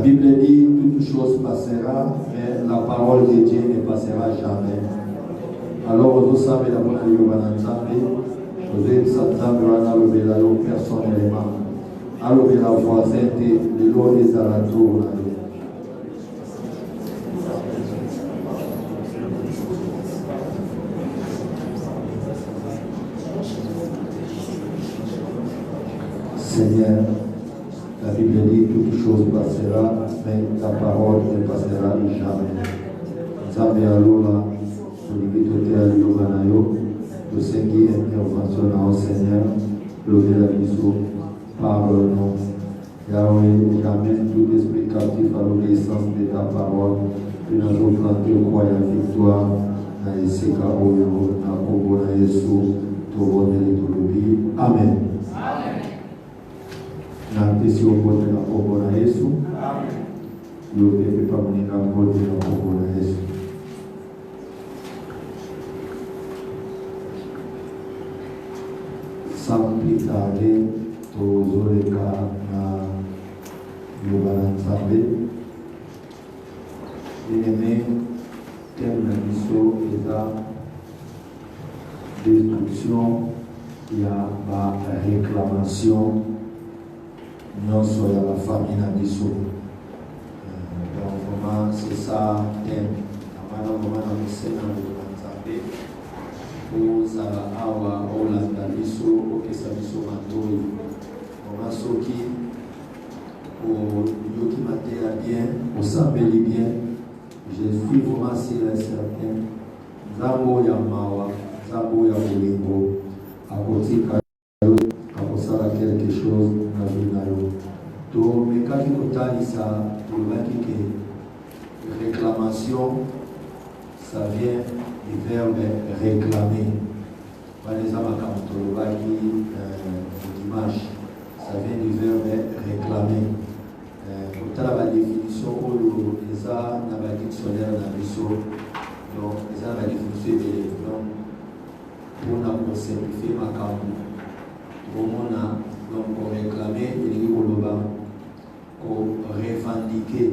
Bible dit toute chose passera, mais la parole de Dieu ne passera jamais. Alors, vous savez la bonne allure à l'ensemble, vous êtes s'ensemble à l'obéla personnellement. À l'obéla voisin, de l'eau des alentours. Seigneur, la Bible dit toute chose passera, mais ta parole ne passera jamais. Nzambe alola, solibitote aliyobanayo, tosengi intervention au Seigneur, lever la biso, parle-nous. Yahweh, j'amène tout esprit captif à l'obéissance de ta parole, puis nous allons planter au croix la victoire, na esika oyo, na kombo na Yesu, toboneli tolobi. Amen. Na mpesi obote na kombo na Yesu, yopepe pamonika mbote na kombo na Yesu. Sans plus tarder, tozoleka na yoba na Nzambe. Bien-aimé, thème na biso eza destruction ya ba réclamation nyonso ya la famille na biso. Donc vraiment c'est ça thème. Amana vraiment na misena na Nzambe. Ozala awa olanda biso okesa biso matoi. Vraiment soki yoki mateya bien, osambeli bien. Je suis vraiment sûr et certain. Nzambo ya mawa, nzambo ya bolingo, akotika akosala quelque chose na vie na yo. To mekaki kotalisa tolobaki ke réclamation, ça vient du verbe réclamer. Baleza makambo tolobaki dimanche, ça vient du verbe réclamer. Kotala ba définition oyo eza na ba dictionnaire na biso, donc eza na ba définition ebele. Donc pour na simplifier makambo tomona donc réclamer elingi koloba ko revendiquer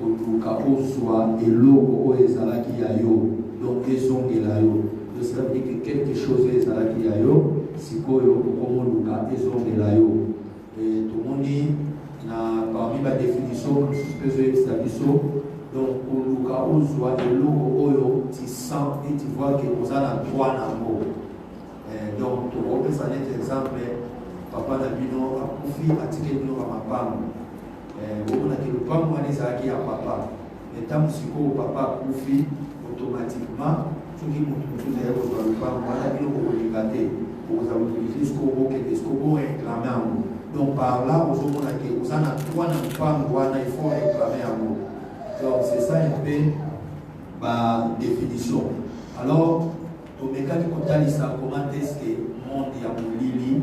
koluka ozwa eloko oyo ezalaki ya yo, donc ezongela yo. Cela veut dire que quelque chose ezalaki ya yo sikoyo okomoluka ezongela yo. Et tout le monde dit parmi la définition que je vais biso, donc koluka ozwa eloko oyo tu sens et tu vois que vous avez droit na mot. Donc tu repères un exemple, papa na bino akufi atike bino ba mapango. On a que le pango wana ezalaki ya papa. Et tant siko papa akufi automatiquement soki mutu mosusu ya kozwa lupango wana bino kokolinga te, okozala utiliser sikobo kende sikobo réclamer yango. Donc par là, vous avez que vous avez trois il faut réclamer à vous. Donc c'est ça un peu ma définition. Alors, au mécanisme comment est-ce que le monde y a moulili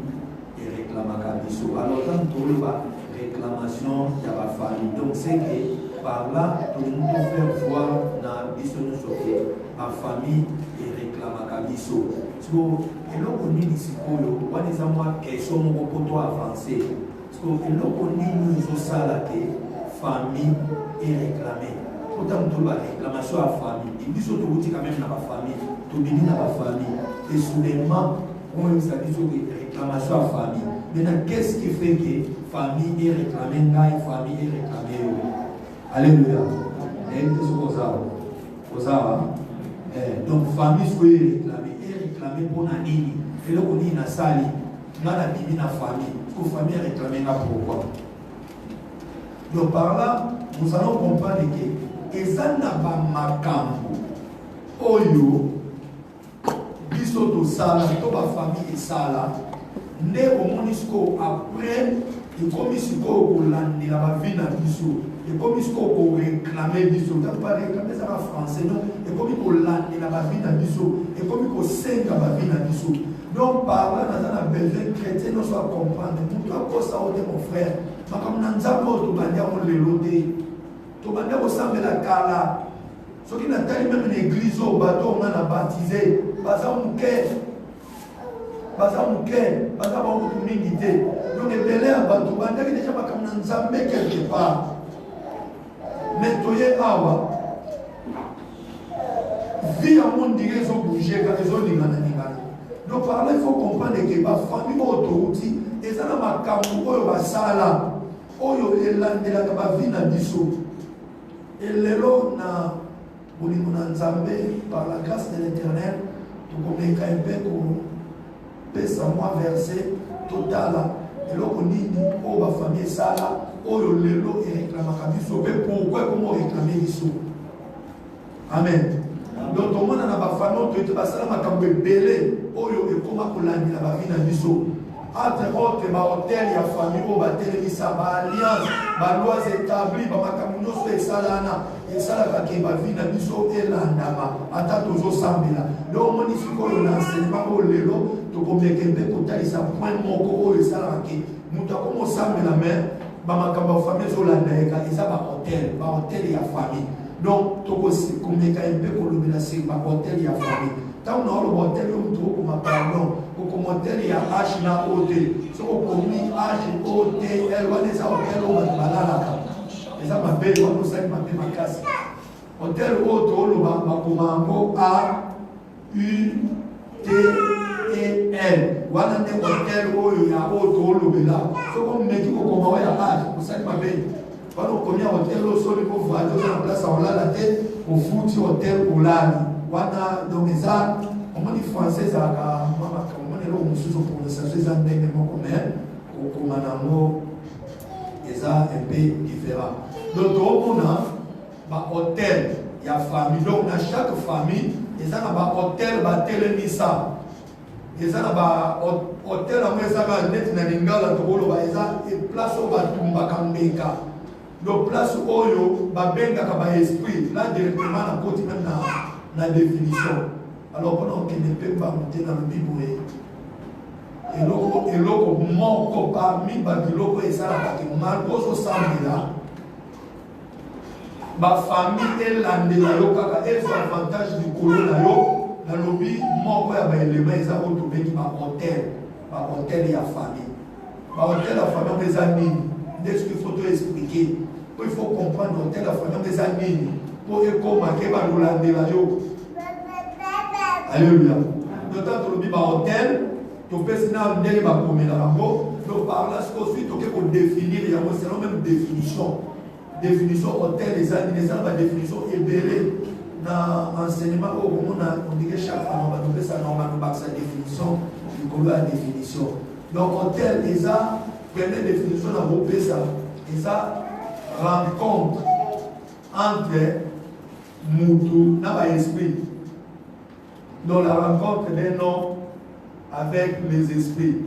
et réclame à Kabiso. Alors, quand tu as réclamation, il y a la famille. Donc c'est que par là, tout le monde peut faire voir dans la famille et réclame à Kabiso. Et là, on dit ici, on a des questions pour toi avancer. Parce que là, on dit nous ça la famille et réclamer. Pourtant, on a réclamation à la famille. Et nous, on dit quand même dans la famille, tout le monde dans la famille. Et soudainement, on dit réclamation à la famille. Maintenant, qu'est-ce qui fait que famille est réclamée, famille est réclamée? Alléluia. Et c'est ça. Donc, famille soit réclamée. Réclamer pour la nini. Et là, on dit na sali, na la bibi na famille. Parce que famille réclamer na pourquoi. Donc par là, nous allons comprendre que ezana ba makambo oyo biso to sala to ba famille sala ne omonisco après et comme siko kolandela ba vie na biso et comme siko ko réclamer biso donc pas réclamer ça en français non et comme kolandela ba vie na biso et comme ko senga ba vie na biso. Donc par là nous avons besoin chrétien nous soit comprendre tout à ça mon frère mais comme nous avons tout bandia on le loté tout bandia au semble la kala ce qui n'a pas même une église au bateau on a baptisé baza muke baza beaucoup de minité donc les belé à bateau bandia qui déjà pas comme nous avons quelque part Mais toye awa, vie à mon dire, ils ont bougé, ils ont dit, donc par là, il faut comprendre que la famille autoroute, et ça n'a pas camou, oyo basala, oyo elandela ka vie na biso. Et lelo na bolingo na Nzambe par la grâce de l'Éternel, to komeka mpe ko pesa moi verset total. Et là on dit o ba famille sala, oyo lelo e réclamaka biso, mais pourquoi comment réclamer biso? Amen. Donc tout le monde na ba famille to ete basala makambo ebele oyo ekoma kolandela ba vie na biso. Entre autres, ma hôtel, ya famille, au bâtel, ça va alliance, ma loi établie, ma macamuno, et salana, et ça la qui va venir à biso et l'andama, à ta toujours sambila. Donc, on dit que l'enseignement au lélo, tu peux bien que pour tali ça point mon corps et ça la qui, nous t'avons commencé à la main, ma macamba famille sur la nègre, et ça va hôtel, et ya famille. Donc, tu peux aussi combien un peu pour le menacer, ma hôtel et ya famille. Tant on a le hôtel, on trouve comme pardon. Au commentaire, il y a H na OT. Si on commis H, OT, L, on est ça, hôtel, on va te balader. Et ça m'a payé, on sait ma paix, ma casse. Hôtel, OT, on va commander A, U, T, E, L. On a un hôtel, il y a OT, on va là. Si on met qui on commande H, on sait ma paix. Quand on commet un hôtel, on sort pour voir, on a place, on a la tête, on fout sur hôtel, on l'a. On a donc ça, on dit français, ça a pour le savoir un peu différent. Donc, on a un hôtel, il y a famille. Donc, dans chaque famille, il y a un hôtel, il y a un télémissa. Il y a un hôtel, il y a une place où il y a donc, place où il y a un esprit. Là, directement, on a la définition. Alors, pendant qu'il ne peut pas monter dans le Bible, et l'autre mort parmi Babiloko et ça, malgré ce là, ma famille est l'andela yoka, et l'avantage du colon dans le lobby, mort pour les éléments, ils ont retrouvé qui m'a hôtel et la famille. Ma hôtel et la famille, des amis, dès ce qu'il faut te expliquer, il faut comprendre hôtel et la famille, des amis, pour que marquer par l'andela yo. Alléluia. D'autant que le Bible hôtel, tu peux se dire que donc par là, ce qu'on suit, tu peux définir, c'est la même définition. Définition hôtel, les gens, la définition est belle. Dans l'enseignement, on dit que chaque femme va trouver ça normalement, sa définition, il connaît la définition. Donc hôtel, les gens, première définition, on a repéré ça. Et ça rencontre entre Moutou et l'esprit. Donc la rencontre d'un homme avec les esprits.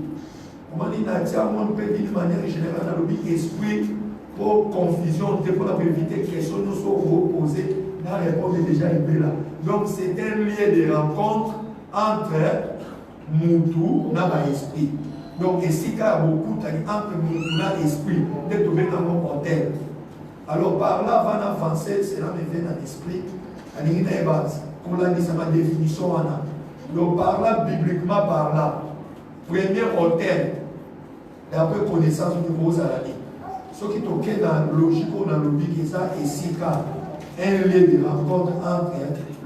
On dit on peut dire de manière générale dans le esprit pour confusion, pour éviter que les questions nous soient reposées. La réponse est déjà élevée là. Donc c'est un lien de rencontre entre Moutou et l'esprit. Donc ici, il y a beaucoup entre Moutou et l'esprit, de trouver dans mon hôtel. Alors par là, on va avancer, cela me vient dans l'esprit. Pour la mise à ma définition, donc par là, bibliquement par là, premier hôtel, d'après connaissance au niveau de la vie. Ce qui est OK dans la logique ou dans le logique, ça et si un lien de rencontre entre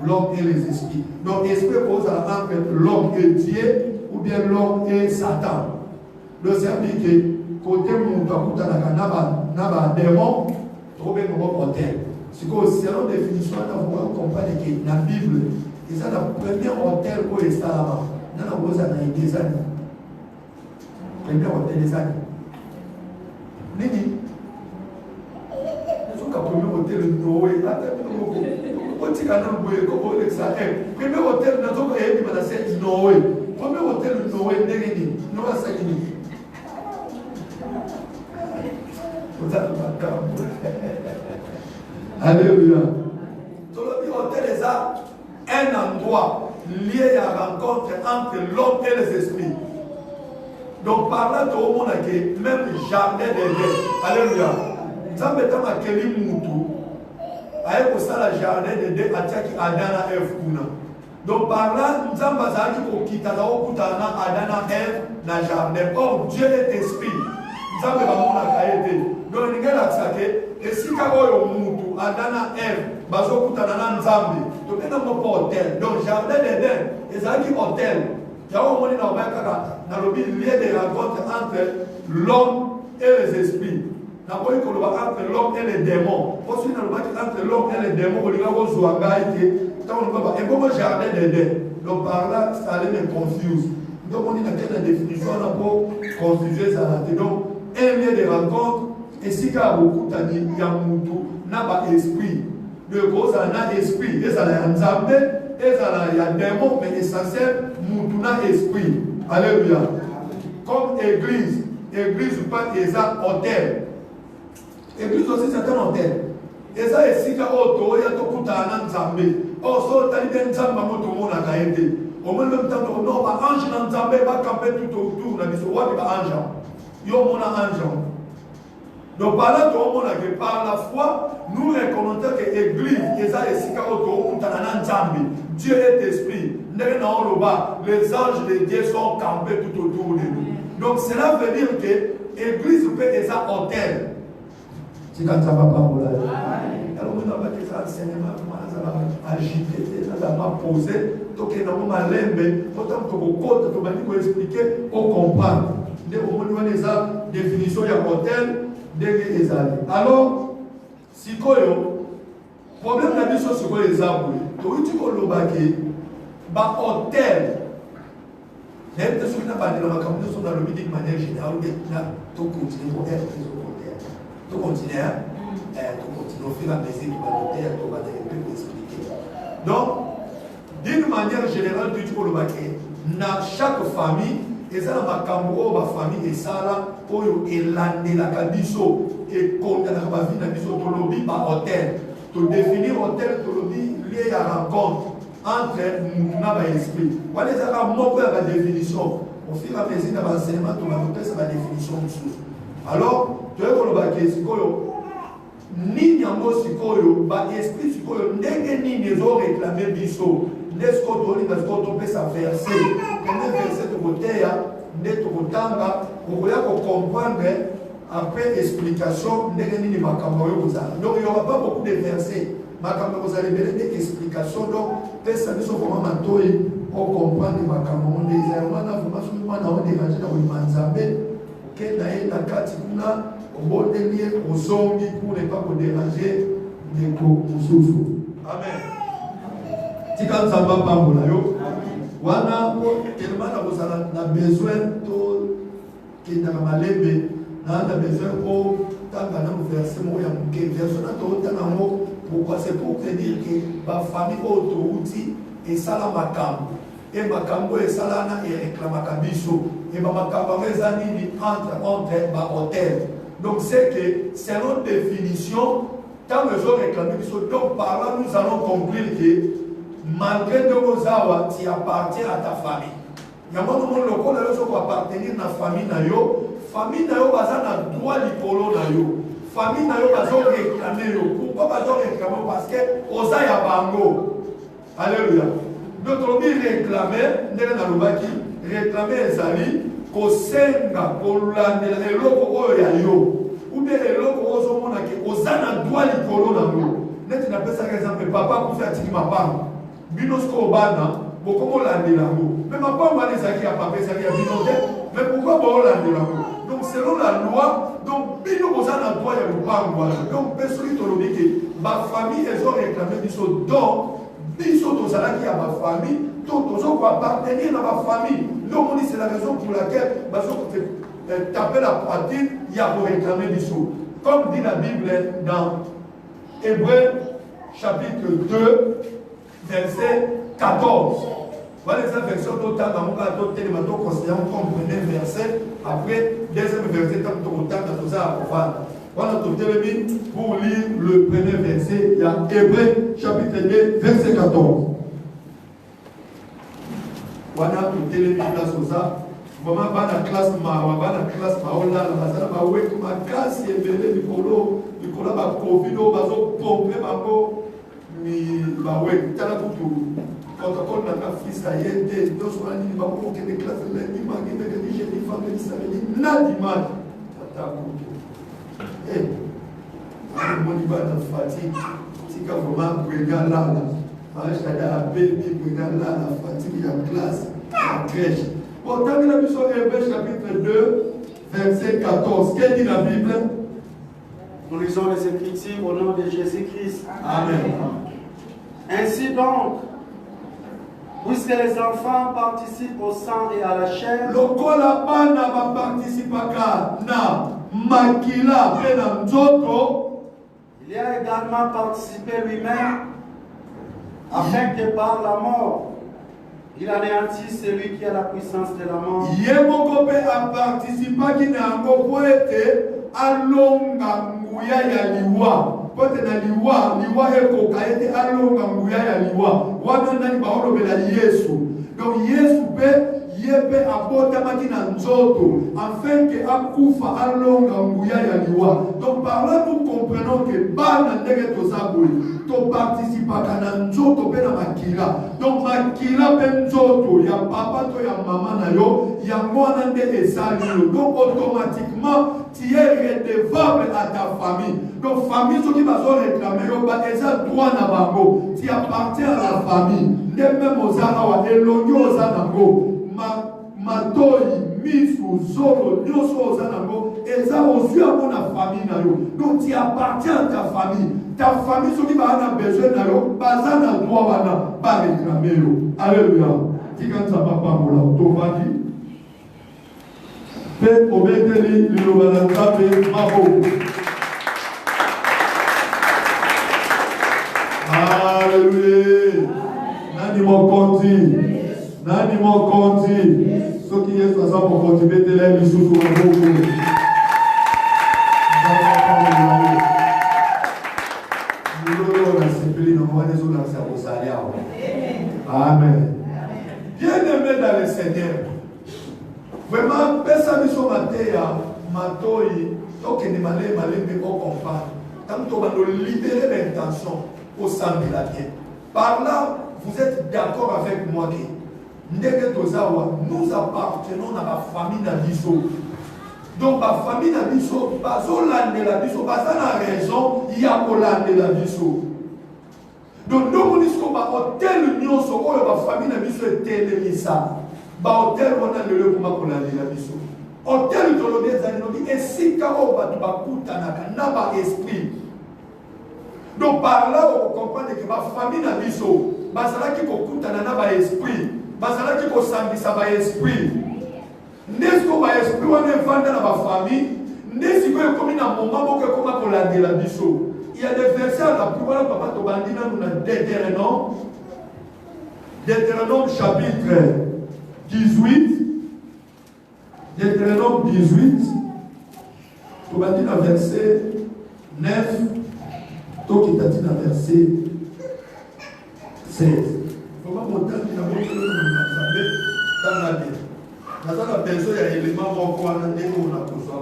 l'homme et les esprits. Donc l'esprit pose entre l'homme et Dieu ou bien l'homme et Satan. Le service que côté Moutakuta n'a démon, trouver un hôtel. C'est que selon la définition, on comprend que dans la Bible, c'est le premier hôtel pour les Salama. Dans la rose, on a des années. Premier hôtel des années. Nini? Est-ce que le premier hôtel de Noé, premier hôtel de Noé, premier hôtel de Noé, Noé Sagini. Alléluia. Tout le hôtel est un endroit lié à la rencontre entre l'homme et les esprits. Donc par là, tout le monde a que même jardin d'Éden. Alléluia. Nzambe tama keli mutu. Aye ko sala jardin d'Éden ataki Adana Eve kuna. Donc par là, Nzambe azaki ko kitala okutana Adana Eve na jardin. Or Dieu est esprit. Nzambe ba mona kaete. Donc il y a et si Karoyo Moutou, Adana Eve, Bazokutana Nzambi, tu peux pas hôtel. Donc jardin d'Éden, et ça qui hôtel. Il y a un moment dans le lieu de rencontre entre l'homme et les esprits. Entre l'homme et les démons. Parce que entre l'homme et les démons, on a un bon jardin d'Éden. Donc par là, ça allait me confuse. Donc on dit dans la définition, on a pour confuser ça. Donc un lieu de rencontre, et si il y a beaucoup il y a Moutou, il y a esprit. Le gros, ça a esprit. Et ça a un zambé, et ça a un démon, mais essentiel, Moutou n'a esprit. Alléluia. Comme église, église ou pas, il y a un hôtel. Église aussi, c'est un hôtel. Et ça, c'est si il y a un hôtel, il y a un zambé. Oh, ça, il y a un zambé, tout le monde a été. Au même temps, non, ange dans zambé va camper tout autour. On a dit, c'est quoi, il y a un ange. Il y a un ange. Donc par là, par la foi, nous reconnaissons que l'église, Dieu est esprit. Les anges de Dieu sont campés tout autour de nous. Donc cela veut dire que l'église peut être un hôtel. Si quand ça va pas pour là. Alors on va dire ça enseignement, ça va agiter, ça va poser, donc on va l'aimer, autant que vous comptez, on va dire expliquer, on comprend. On va dire ça définition il y a hôtel. Alors, si quoi le problème de la vie, c'est quoi les arbres? Donc, tu peux le baquer, bah, hôtel. Même si on n'a pas dit dans la communauté, dans le milieu de manière générale, tout continue pour être tout continue, tout continue, au fur et à mesure, tu vas noter, tu vas expliquer. Donc, d'une manière générale, tu peux le baquer. Dans chaque famille, et ça, ma famille et ça là, et l'année la cabisso et quand la vie na biso to lobby par hôtel. To définir hôtel to lobby lié à rencontre entre Mouna et esprit. Voilà ça va montrer la définition. Au fur et à mesure de l'enseignement, tu vas montrer sa définition dessus. Alors, tu es pour le baquet, c'est quoi ni yango sikoyo, ba esprit sikoyo, ndenge ni les ont réclamé biso. N'est-ce qu'on doit tomber sa verset? Premier verset de côté, n'est-ce qu'on tanga, on va comprendre après explication, n'est-ce ni makambo. Donc il n'y aura pas beaucoup de versets. Makambo vous allez donner des explications. Donc, personne ne sait comment mantoyer, on comprend les makambo. Les Allemands, vous m'avez dérangé dans le manzabé. Ok, la carte, au bon délire, au zombie, pour ne pas vous déranger, les cours. Amen. Si quand ça va pas pour la yo, wana tellement na besoin to qui na malembe na besoin pour tanga na verset mo ya muke verset na to tanga mo pourquoi c'est pour te dire que ba famille autouti et sala makambo et makambo et sala na et réclama kabiso et ba makambo ezani ni entre ba hôtel. Donc c'est que selon définition tant que je réclame biso, donc par là nous allons conclure que malgré que vos awa, tu appartiens à ta famille. Il y a un moment où on appartenir à la famille, famille a droit likolo na yo. Famille na yo bazo réclamer yo. Pourquoi bazo réclamer? Parce que oza ya bango. Alléluia. Donc on dit réclamer, ndenge na lobaki, réclamer ezali ko senga ko landela eloko oyo ya yo. Ou bien eloko ozo mona ke oza na droit likolo na yo. Net na pesa exemple papa pour faire tiki mapanga. Binosko bana, beaucoup de l'andelamo. Mais ma femme va les acquérir à papa, ça vient binoter. Mais pourquoi pas l'andelamo? Donc selon la loi, donc bino vous en a droit à le pas. Donc personne qui dit que ma famille elles ont réclamé du saut donc biso to sala qui a ma famille, donc ils ont appartenir à ma famille. Donc on dit c'est la raison pour laquelle baso taper la poitrine, il y a pour réclamer du saut. Comme dit la Bible dans Hébreux chapitre 2 verset 14. Voilà cette version totale dans mon cas, on considère comme premier verset. Après, deuxième verset, tant que tout ça à voilà tout pour lire le premier verset. Il y a Hébreux chapitre 2 verset 14. Voilà tout télévision là ça. Vraiment, la classe maola, la classe est belée du polo, du polo, la Covid, bazo pomper bango. Mi bawe tala kutu protocole na fils ayende dos wani ba ko ke de classe la ni magi de ni je ni femme ni sa ni na di ma tata kutu Mon niveau de fatigue, c'est quand vraiment brigand là, je appelle brigand là, la fatigue en classe, en crèche. Bon, tant que la mission Hébreux chapitre 2, verset 14, qu'est-ce dit la Bible? Nous lisons les Écritures au nom de Jésus-Christ. Amen. Ainsi donc, puisque les enfants participent au sang et à la chair, lokola bana ba participaka na makila pe na nzoto, il y a également participé lui-même, afin que par la mort, il anéantisse celui qui a la puissance de la mort. Yemoko pe a participaki na yango po ete alonga nguya ya liwa. Pote na liwa ekoka ete alonga nguya ya liwa. Wana nani baolobela Yesu. Donc Yesu pe yebe abotamaki na nzoto afin que akufa alonga nguya ya liwa. Donc par là nous comprenons que bana ndenge tozaboyi to participaka na nzoto pe na makila. Donc makila pe nzoto ya papa to ya mama na yo ya mwana nde ezali yo. Donc automatiquement tu es redevable à ta famille. Donc famille ceux qui bazo réclamer yo ba eza droit na bango. Tu appartiens à la famille. Nde même ozala wa elongi ozanango. Matoi, misu, zolo, nyoso ozanango, eza ozu à mon famille na yo. Donc tu appartiens à ta famille. Ta famille, ceux qui va avoir besoin na yo, bazana droit wana, ba réclamer yo. Alléluia. Tika nzamba pambola, tovandi. Pe obeteli liloba nzambe mabo. Alléluia. Nani mokonzi. Nani mokonzi. Ceux qui est ça pour continuer de l'air sous le mot. Amen. Bien-aimé dans le Seigneur. Vraiment, personne ne soit maté à Matoi, donc il m'a mais on comprend. Tant qu'on va nous libérer l'intention au sang de la vie. Par là, vous êtes d'accord avec moi que nous appartenons à la famille d'Abisso. Donc, la famille d'Abisso, Bazoland de l'Abisso, Bazana raison, il y a Poland de l'Abisso. Donc, nous disons que l'hôtel Union, la famille d'Abisso est télémissa. L'hôtel, on a le pour l'Abisso. Hôtel, et si Karo n'a pas esprit. Donc, par là, on comprend que la famille d'Abisso, Bazana qui n'a pas esprit. Bazala qui kosambisa ba esprit. Nesko ba esprit wana vanda na ba famille, nesiko ekomi na moment moko ekoma kolandela biso. Il y a des versets à la plus voilà papa to bandina nous na Deutéronome chapitre 18. Deutéronome 18. To bandina verset 9. To kitatina verset 16. Comment monter dans le nous avons besoin d'un élément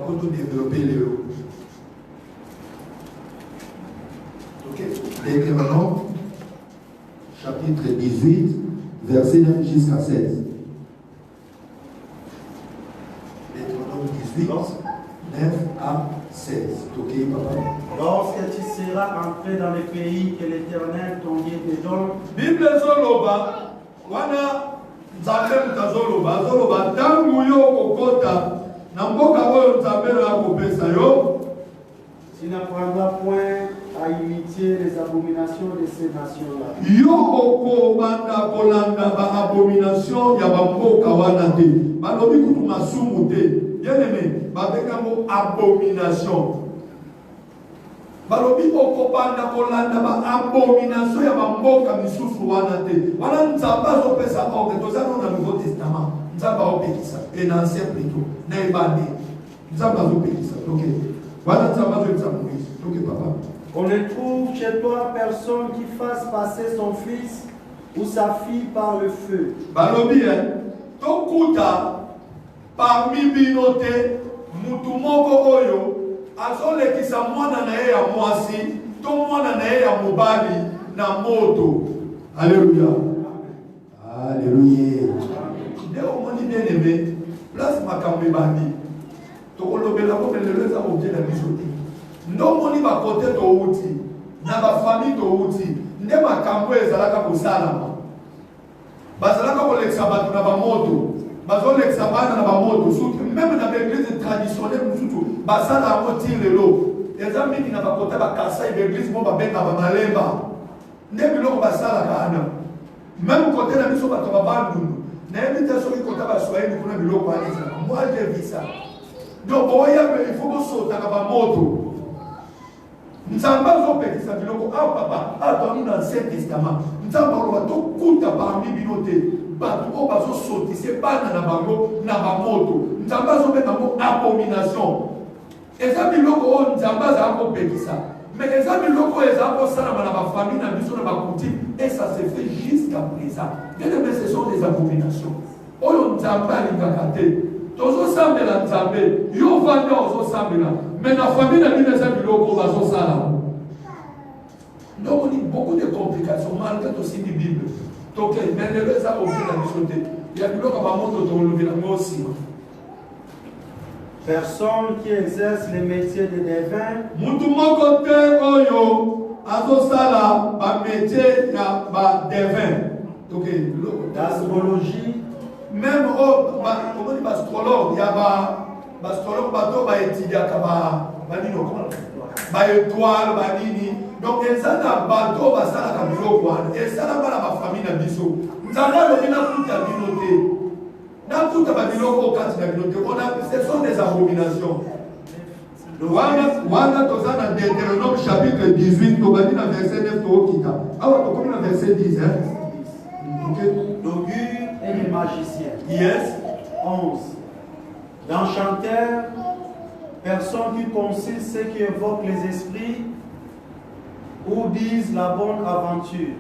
pour développer les eaux. Ok. Deutéronome, chapitre 18, verset 9 jusqu'à 16. Deutéronome 18, 9 à 16. Ok, papa. Lorsque tu seras entré dans le pays que l'Éternel ton Dieu te donne, Bible Zoloba, wana nzambe mutazoloba, zoloba tangu yo kokota na mboka oyo nzambe na kopesa yo, tu n'apprendras point à imiter les abominations de ces nations-là. Yo okobanda kolanda ba abomination ya bamboka wana te. Balobi kutu masumu te. Bien aimé, babekango abomination. Balobi okobanda kolanda ba abomination ya bamboka misusu wana te. Wana nzamba zo pesa ordre tozana na Nouveau Testament. Nzamba opekisa et dans l'Ancien plutôt. Na ebande. Nzamba zo pekisa. OK. Wana nzamba zo pekisa Moïse. OK papa. On ne trouve chez toi personne qui fasse passer son fils ou sa fille par le feu. Balobi tokuta parmi binote mutu moko oyo azolekisa mwana na ye ya mwasi to mwana na ye ya mobali na moto. Alléluia. Alléluia. Nde omoni bien aimé place makambe bandi tokolobela ko beleleza obje na biso te. ndomoni bakote touti na bafamille touti nde makambo ezalaka kosalama bazalaka kolekisa bato na bamoto bazolekisa bana na bamoto suki même na baeglise traditionnelle mosusu basala yango ti lelo eza mingi na bakota bakasai baeglise mo babenga bamalemba nde biloko basalaka ana même kote na biso bato babandundu nayebi te soki kota baswahili kuna biloko alizaka moi j'ai vu ça donc oyabe il faut kosotaka bamoto nzambe azopekisa biloko a papa atoni na ancien testament nzambe aloba tokuta parmi bino te bato oyo bazosotise bana na bango na bamoto nzambe azobenga ngo abomination eza biloko oyo nzambe azala kopekisa mais eza biloko oyo ezala kosalama na bafamille na biso na bakutime et ça se fait jusqu'à présent bien aimé ce sont des abominations oyo nzambe alingaka te tozosambela nzambe yo vanda ozosambela mais na famille na bino eza biloko bazosala donc on a beaucoup de complications malgré aussi la Bible donc mais lelo eza obli na biso te ya biloko bamoto tolobela ngo aussi. Personne qui exerce les métiers de devin. Mutu moko te oyo azosala ba métier ya ba devin. Donc l'astrologie, même au comment dit astrologue, il y a ba astrologue bato ba étudiaka ba nino ba étoile ba nini. Donc ezana bato basala ka biloko wana. Ezana bana ba famille na biso. Nzanga lobina kuta bino te. Ce sont des abominations. Wanda tozana Deutéronome chapitre 18, tobani na verset 9 tookita. Awa tokomi na verset 10 L'augure et les magiciens. Yes. 11. L'enchanteur, personne qui consulte ceux qui évoquent les esprits ou disent la bonne aventure.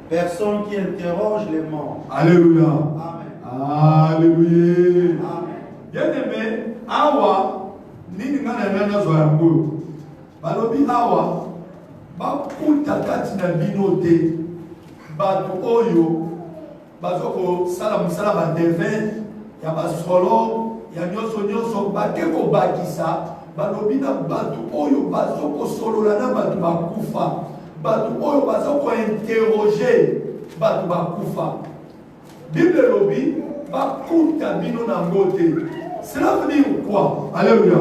Personne qui interroge les morts. Alléluia. Amen. Alléluia. Amen. Bien aimé, awa nini ngana nana zo yango. Balobi awa ba kuta kati na bino te. Bato oyo bazoko sala musala ba devin ya basolo ya nyoso bate ko bakisa balobi na bato oyo bazoko solola na bato bakufa. Bato oyo bazoko interroger bato bakufa. Bible lobi bakuta bino na ngote. Cela veut dire quoi? Alléluia.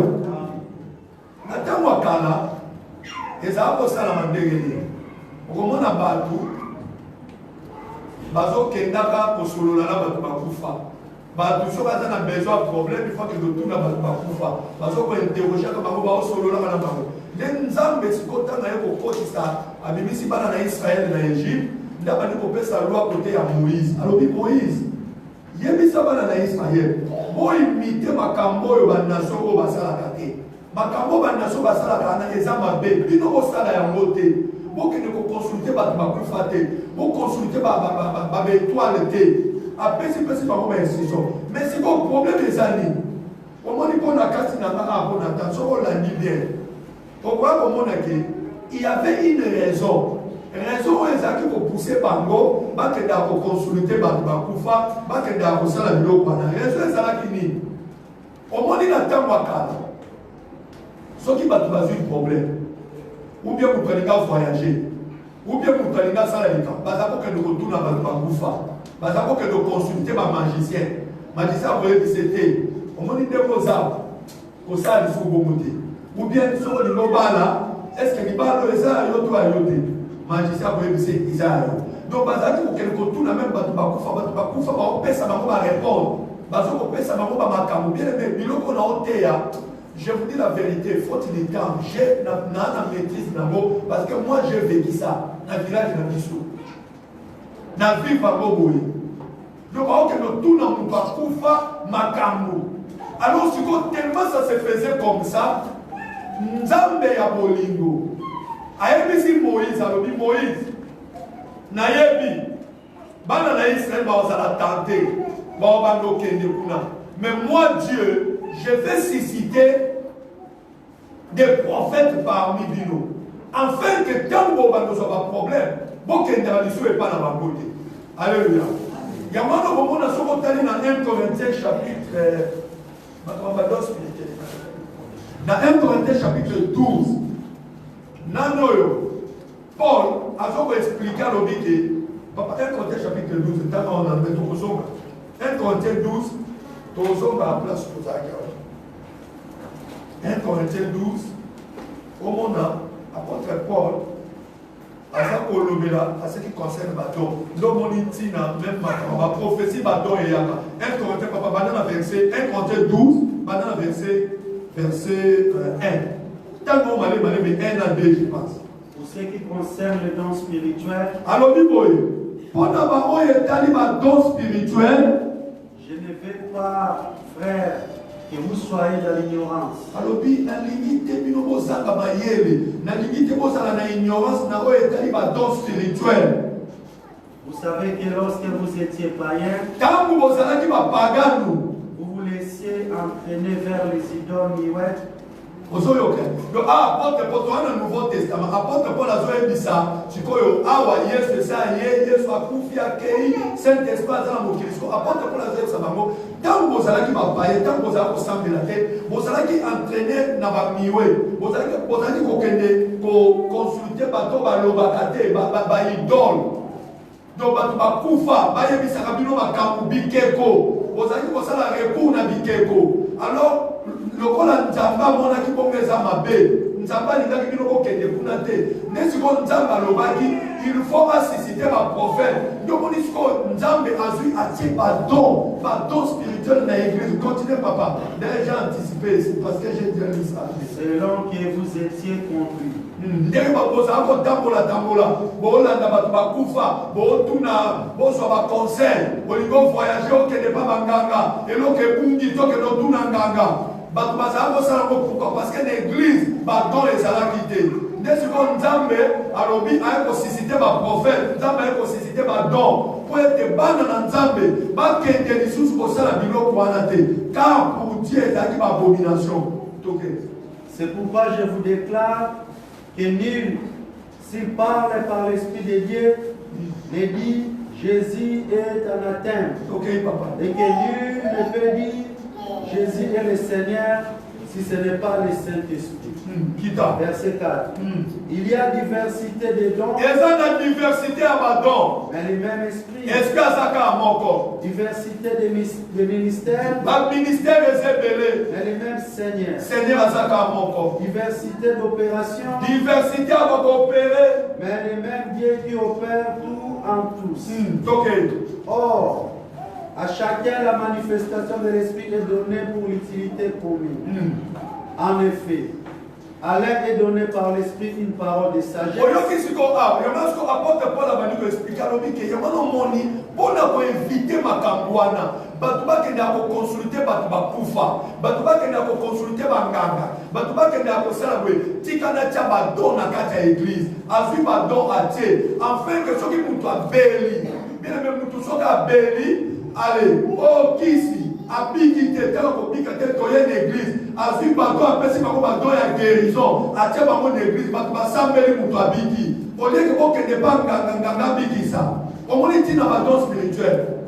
Natango akala ezala kosala mandengeli. Okomona bato bazokendaka kosolola na bato bakufa. Bato soki aza na besoin problème il faut que totuna bato bakufa. Bazoko interroger bango baosolola na bango. Nde nzambe sikotanga ye kokotisa abimisi bana na Israël na Égypte. Ndabani kopesa loi côté ya Moïse. Alors Moïse, yebisa bana na Israël. Bo imite makambo yo ba nation ko basala te. Makambo ba nation basala kana eza mabe. Bino ko sala yango te. Bo kene ko consulter ba kufa te. Bo consulter ba étoile te. Apesi pesi ba ko ba instruction. Mais si ko problème ezali. Omoni ko na kasi na nga ko na tanso ko la ni bien. Pourquoi komona ke il y avait une raison. Raison ezaki ko pousser bango bakenda ko consulter ba kufa bakenda ko sala biloko na raison ezalaki nini omoni na ntango akala soki bato bazwi problème ou bien mutu alinga voyager ou bien mutu alinga sala lika bazako kende kotuna bato bakufa bazako kende consulter ba magicien akoyebisa te omoni ndenge oza kosala lisuku bongo te ou bien soko lingo bala est-ce que libala eza yo to ayo te magicien akoyebisa eza yo donc bazalaki kokende kotuna même bato bakufa baopesa bango barépondre bazokopesa bango bamakambo bien aimé biloko na oteya. Je vous dis la vérité, faute du temps, j'ai na maîtrise nango parce que moi j'ai vécu ça dans le village de Bissou. Na vie bango boye. Donc on tout na mupakufa makambo. Alors si tellement ça se faisait comme ça, nzambe ya bolingo. Ayebisi Moïse, alobi Moïse. Nayebi bana na Israël bazala tenter, ba bando kende kuna. Mais moi Dieu, je vais susciter des prophètes parmi nous, afin que quand vous avez un problème, vous ne pas dans ma côté. Alléluia. Il y a un moment dans 1 Corinthiens chapitre Dans 1 Corinthiens chapitre 12, Nanoyo, Paul a expliqué à l'obéité. Papa, 1 Corinthiens chapitre 12, c'est un 1 Corinthiens 12, Tozonga à place pour ça. 1 Corinthiens 12, au monde, apôtre Paul, à ce qui concerne le bâton. L'homonitine, même ma prophétie bâton et yaka. 1 Corinthiens, papa, banana verset 1 Corinthiens 12, banana verset 1. Tant qu'on m'a dit, mais 1 à 2, je pense. Pour ce qui concerne le don spirituel, alors, pendant le don spirituel, je ne veux pas, frère, que vous soyez dans l'ignorance. Alors, la limite, la ignorance, la don spirituel. Vous savez que lorsque vous étiez païen, vous vous laissiez entraîner vers les idoles muettes. Donc, apôtre Paul, dans le Nouveau Testament, apôtre Paul a joué ça. Tu connais, Yesu ça, Yesu a confié à qui, Saint-Esprit dans le Christ. Apôtre Paul a joué ça. Tant que vous allez payer, tant que vous allez ressembler la tête, vous allez entraîner dans la miwe, vous allez consulter bateau, balobakate, idole. Donc, bakufa, bayebisaka bino makambu bikeko, vous allez recours na bikeko. Alors, lokola nzamba mona ki bongeza mabe nzamba lingaki bino kokende kuna te nesiko nzamba alobaki il faut susciter ma prophète donc nisiko nzambe azui atie badon spirituel na l'église. Continuez papa, déjà anticipé, c'est parce que j'ai déjà lu ça. Selon que vous étiez conduit. Ndenge bakozala kotambola bolanda bato bakufa botuna bozwa baconseil bolingo voyager okende pa banganga eloko ebungi tokende otuna nganga bato bazala kosala ngo pourquoi parce que l'église badon ezalaki te nde sikoyo nzambe alobi aye kosusite baprophète nzambe aye kosusite badon po ete bana na nzambe bakende lisusu kosala biloko wana te car pour Dieu ezalaki baabomination. C'est pourquoi je vous déclare que nul, s'il parle par l'Esprit de Dieu, ne dit Jésus est anathème. Et que nul ne peut dire Jésus est le Seigneur si ce n'est pas le Saint-Esprit. Verset 4. Il y a diversité de dons. Il y a diversité à dons. Mais le même esprit. Esprit à ça mon corps. Diversité de ministères. Le ministère est belé. Mais le même Seigneur. Seigneur à ça mon corps. Diversité d'opérations. Diversité à opérer. Mais le même Dieu qui opère tout en tous. Or, à chacun la manifestation de l'Esprit est donnée pour l'utilité commune. En effet, à l'un est donné par l'Esprit une parole de sagesse. Batu bakende konsulter batu bakufa batu bakende konsulter banganga batu bakende kosala bwe tikana cha badon na kati ya église afi badon atie afin que soki mutu abeli bien même mutu soki abeli allez oh kisi abiki te tela ko bika te toye na église afi badon apesi bango badon ya guérison atie bango na église batu basambeli mutu abiki olie ke bokende banganga bikisa omoni tina badon spirituel.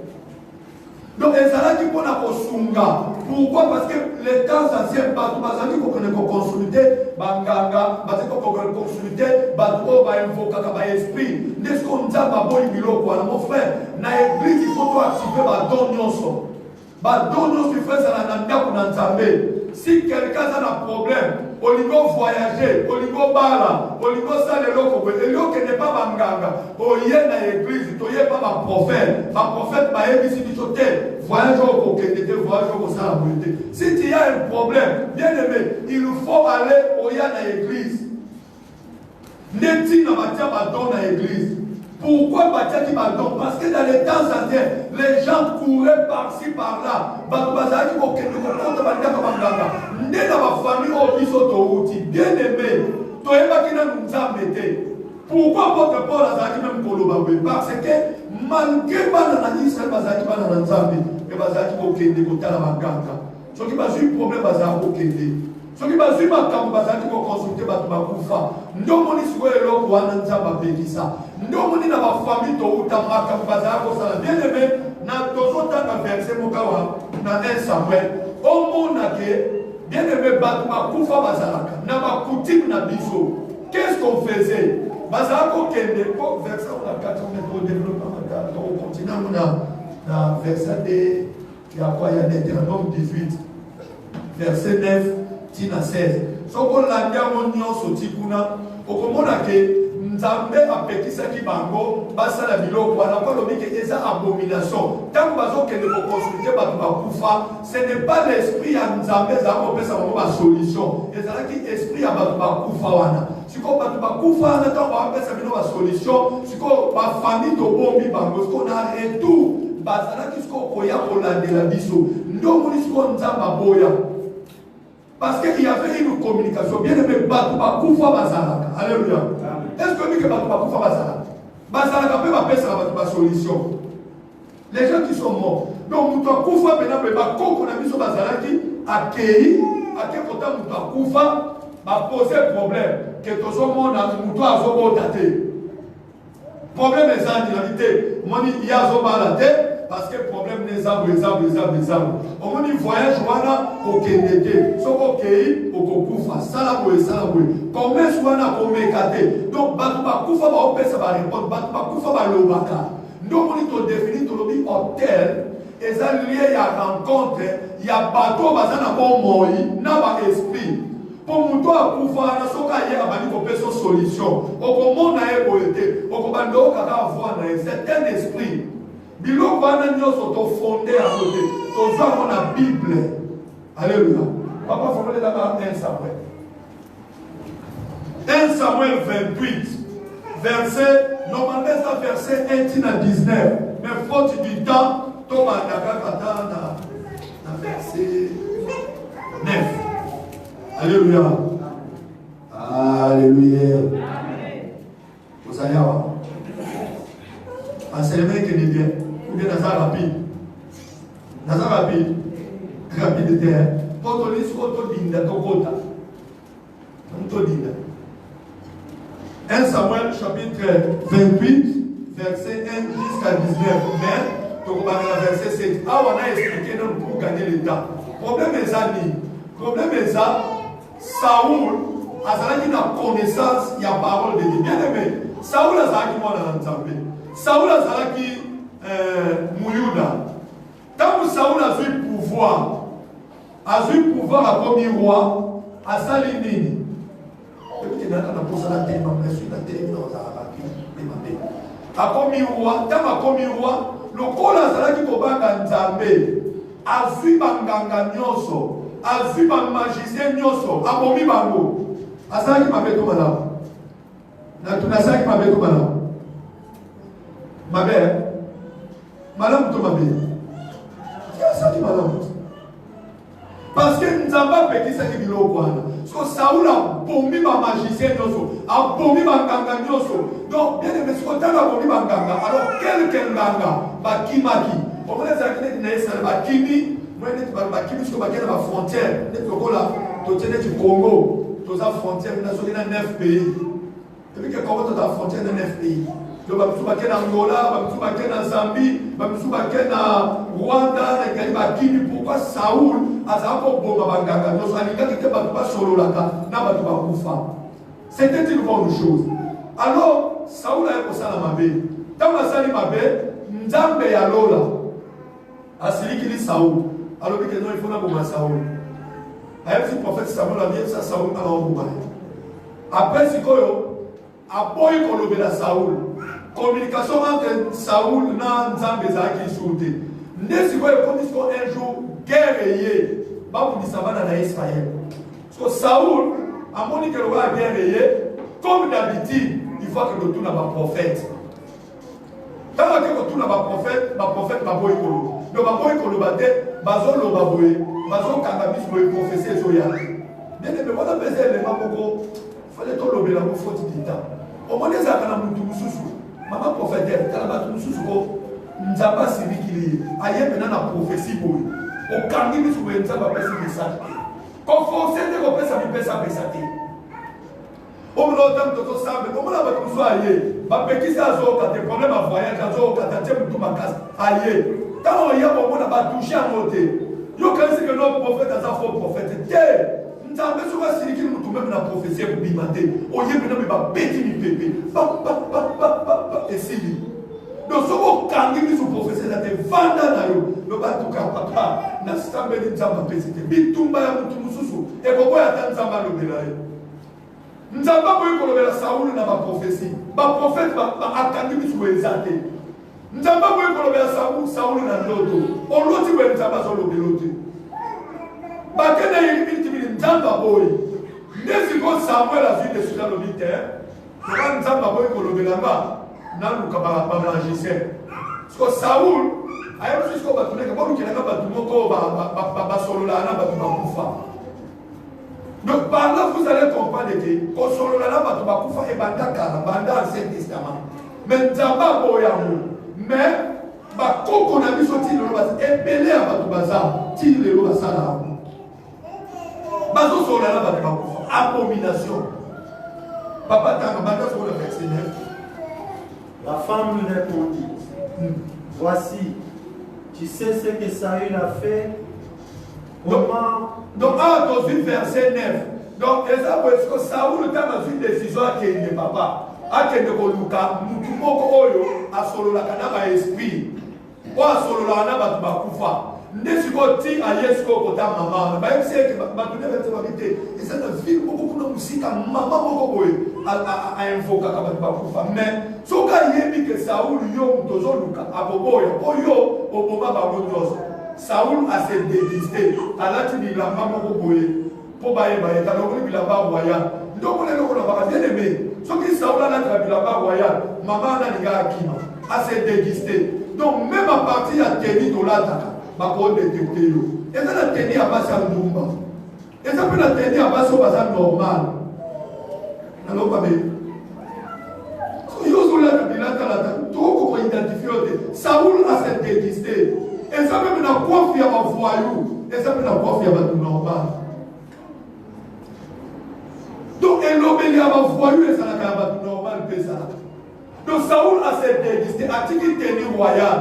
Donc, les salades qui vont sunga. Pourquoi? Parce que les temps anciens, bazali ko consulter banganga, bazali ko consulter bato ba invoka ka ba esprit. N'est-ce qu'on nzamba boy biloko na mon frère? Na église il faut activer ba don nyonso. Ba don nyonso il faut ça na ndako na nzambe. Si quelqu'un a un problème, on lui va voyager, on lui va bala, on lui va ça le loko, le loko n'est pas banganga. On y est dans l'église, on y est pas ma prophète. Ma prophète m'a émis si tu t'es voyage au côté, voyage au ça la volonté. Si tu as un problème, bien aimé, il faut aller au y a dans l'église. N'est-il pas dans l'église? Pourquoi Batiaki Badon? Parce que dans les temps anciens, les gens couraient par-ci, par-là. Bien aimé, pourquoi votre Paul a dit même Kolobabé? Parce que malgré Israël, Bazaki Bana Nzambi, et Bazaki Okende, Kotala Maganga. Ce qui va suivre problème, Bazaki Okende. Ce qui va suivre ma camp, Bazaki consulter Batouba. Ndomoni souhait l'eau, Wananzamba Bédissa. Ndomoni n'a pas famille, Touta Makam Bazaki, bien aimé, n'a toujours tant verset Mokawa, n'a un Samuel. Au monde, Bien aimé, Bakoufa Bazalaka, n'a coutume na biso. Qu'est-ce qu'on faisait? Bazalako Kende, verset on a 4, on est au développement, on continue, on a verset de, il y a quoi, il y a Deutéronome 18, verset 9, tina 16. Si on l'a dit à mon nion, sotikuna, au comment on a que Nzambe apekisaki bango basala biloko wana kwa lobi ke eza abomination tant bazo kende ko consulter bato bakufa ce n'est pas l'esprit ya Nzambe za ko pesa bango ba solution ezalaki esprit ya bato bakufa wana siko bato bakufa wana tant ba pesa bino ba solution siko ba famille to bombi bango siko na retour bazalaki siko koya kolandela biso ndongo siko Nzamba boya. Parce qu'il y avait une communication. Bien aimé, Bakoufa Bazalaka. Alléluia. Est-ce que nous que Bakoufa Bazalaka? Bazalaka peut pas faire sa solution. Les gens qui sont morts. Donc, nous avons Koufa, maintenant, on a mis sur Bazalaki, accueilli, à quel côté nous avons Koufa, va poser problème. Que tout le monde a un problème est en réalité. Moi, il y a un tête. Parce que le problème n'est pas les arbres. On dit voyage, au Kennedy, so ok, au Kokufa, Salaboué. Combien souvent on mécate. Donc, Bakoufa va ça va répondre, Bakoufa va l'obaka. Donc, on dit définit ton lobby hôtel, et ça lié à rencontre, il y a bateau, bazana bon moi, n'a pas esprit. Pour mon toit, Koufa, na soka hier, a dit qu'on peut son solution. Au comment on a évolué, au comment on a avoir c'est un esprit. Biloko wana nyonso to fondé à côté. Toza la Bible. Alléluia. Papa fondé d'abord 1 Samuel. 1 Samuel 28. Verset, normalement ça verset 1 à 19. Mais faute du temps, Thomas na verset 9. Alléluia. Alléluia. Vous allez voir. Enseignement qui est bien. Ou bien dans un rapide. Dans un rapide. Rapidité. Quand on lit ce qu'on dit, on dit. 1 Samuel chapitre 28, verset 1 jusqu'à 19. Mais, on va dans verset 7. Ah, on a expliqué pour gagner le temps. Problème est ça, problème est ça. Saoul, Azalaki n'a connaissance, il y a parole de Dieu. Bien aimé, Saoul Azalaki moi dans l'ensemble. Saoul Azalaki Mouyouda. Quand Saoul a vu pouvoir à comme roi, à Salinini. A comme roi, le col Azalaki Kobanga Nzambe, a vu Banganga Nyoso, a vu Bang magicien Nyoso, a bomi Bango. Azalaki m'a fait tout malade. Nazaki m'a fait tout malade. Ma mère, madame, tout ma mère. Qui a ça qui madame? Parce que nous avons pas petit ça qui est là. Parce que Saoul a bombé ma magicien, a bombé ma ganga. Donc, bien aimé, ce qu'on a bombé ma ganga. Alors, quel ganga? Bakimaki. On va les accueillir dans les Bakimi. Moi, Bakimi, c'est que la frontière. Tu es du Congo. Tu as la frontière, tu as 9 pays. Et puis, comment tu as la frontière de 9 pays? Tu as Angola, tu as Zambie, tu as Rwanda, pourquoi Saoul a c'était une bonne chose. Alors, Saoul a eu ça dans ma vie. Quand ma sali ma vie, Nzambe ya lola. Asili qui dit Saoul. Alors, il faut que Saoul. Avec le prophète Samuel a dit ça, Saoul a envoyé. Après, c'est quoi? A boy qu'on la Saoul. Communication entre Saoul et Nzambe qui sauté. N'est-ce pas un jour guerrier, bah vous dites ça va dans Israël. Parce que Saoul, à mon niveau, le roi guerrier, comme d'habitude, il faut que le tout n'a pas prophète. Quand le tout n'a pas prophète va boy kolo. Le baboy kolo bate, bazol lo baboy, bazol kangabis boy prophétie zoya. Bien aimé, voilà baiser les mamoko. Fallait tout le béla pour faute du temps. Au moins des akana mutu mususu. Maman prophète, kalaba mususu ko. Nzamba sirikili. Aye maintenant la prophétie boy. Au kangi bisu boy nzamba pesi message. Quand forcer de repérer sa vie pesa pesate. Au moins autant de tout ça, mais comment la va comme ça aye. Ba peki ça zo ka des problèmes à voyage, zo ka ta tiem tout ma casse. Aye. Quand on y a au moins ba toucher à côté. Yo quand c'est que nos prophètes a faux prophète. Nous avons besoin de dire que nous même la prophétie pour bimate. Au lieu de nous bêter ni pépé. Et c'est lui. Donc ce qu'on kangi nous prophétie là te vanda na yo. Le batuka papa na stambe ni nzamba pesite. Bitumba ya mutu mususu. Et pourquoi ya tanzamba lo belaye. Nzamba boy ko lobela Saoul na ba prophétie. Ba prophète ba akangi nous ezate. Nzamba boy ko lobela Saoul na ndoto. Oloti we nzamba zo lobelote. Bakene yimiti bi nzamba boy. Ndesi ko Samuel a vu des sur le militaire. Quand nzamba boy ko lobela ba naluka ba magicien. Parce que Saoul ayo jusqu'au batune que bon kilanga batu moko ba solola na batu ba kufa. Donc par là vous allez comprendre que ko solola na batu ba kufa e banda Ancien Testament. Mais nzamba boya mu. Mais ba koko na biso ti lo ba ebele abatu baza ti le lo basala. Bazo solola na batu ba kufa abomination. Papa tanga banda sur le verset 9. La femme lui répondit, voici, tu sais ce que Saül a fait. Comment... Donc, dans le verset 9, donc, est-ce que Saül a dans une décision à qu'il n'est papa, à qu'il ne koluka, mutumoko oyo, à solo la kanaba esprit, ou à solo la kanaba tubakufa. Nesiko ti ayesko kota mama, ba yemse que batune vete babite, et ça dans ville beaucoup de musique mama beaucoup boy a invoquer kaba tubakufa. Mais soka yebi que Saül yo mtozo luka aboboya, oyo oboma ba bonjour. Saül a se déguisé, alati bi la mama beaucoup boy. Pour bailler bailler, t'as l'obligé bi la ba royal. Donc on est là on va bien aimé. Soki Saül a la bi la ba royal, maman na liga akima, a se déguisé. Donc même à partir à tenir de la bakon détecter yo. Et ça la tenir à base à Ndumba. Et ça peut la tenir à base au bazar normal. Non pas bien. Yo sur la bilata la trop qu'on identifier Saoul a cette déguisé. Et ça peut la confier à voyou. Et ça peut la confier à tout normal. Donc elle obéit à voyou et ça la pas tout normal que ça. Donc Saoul a cette déguisé a tiki tenir royal.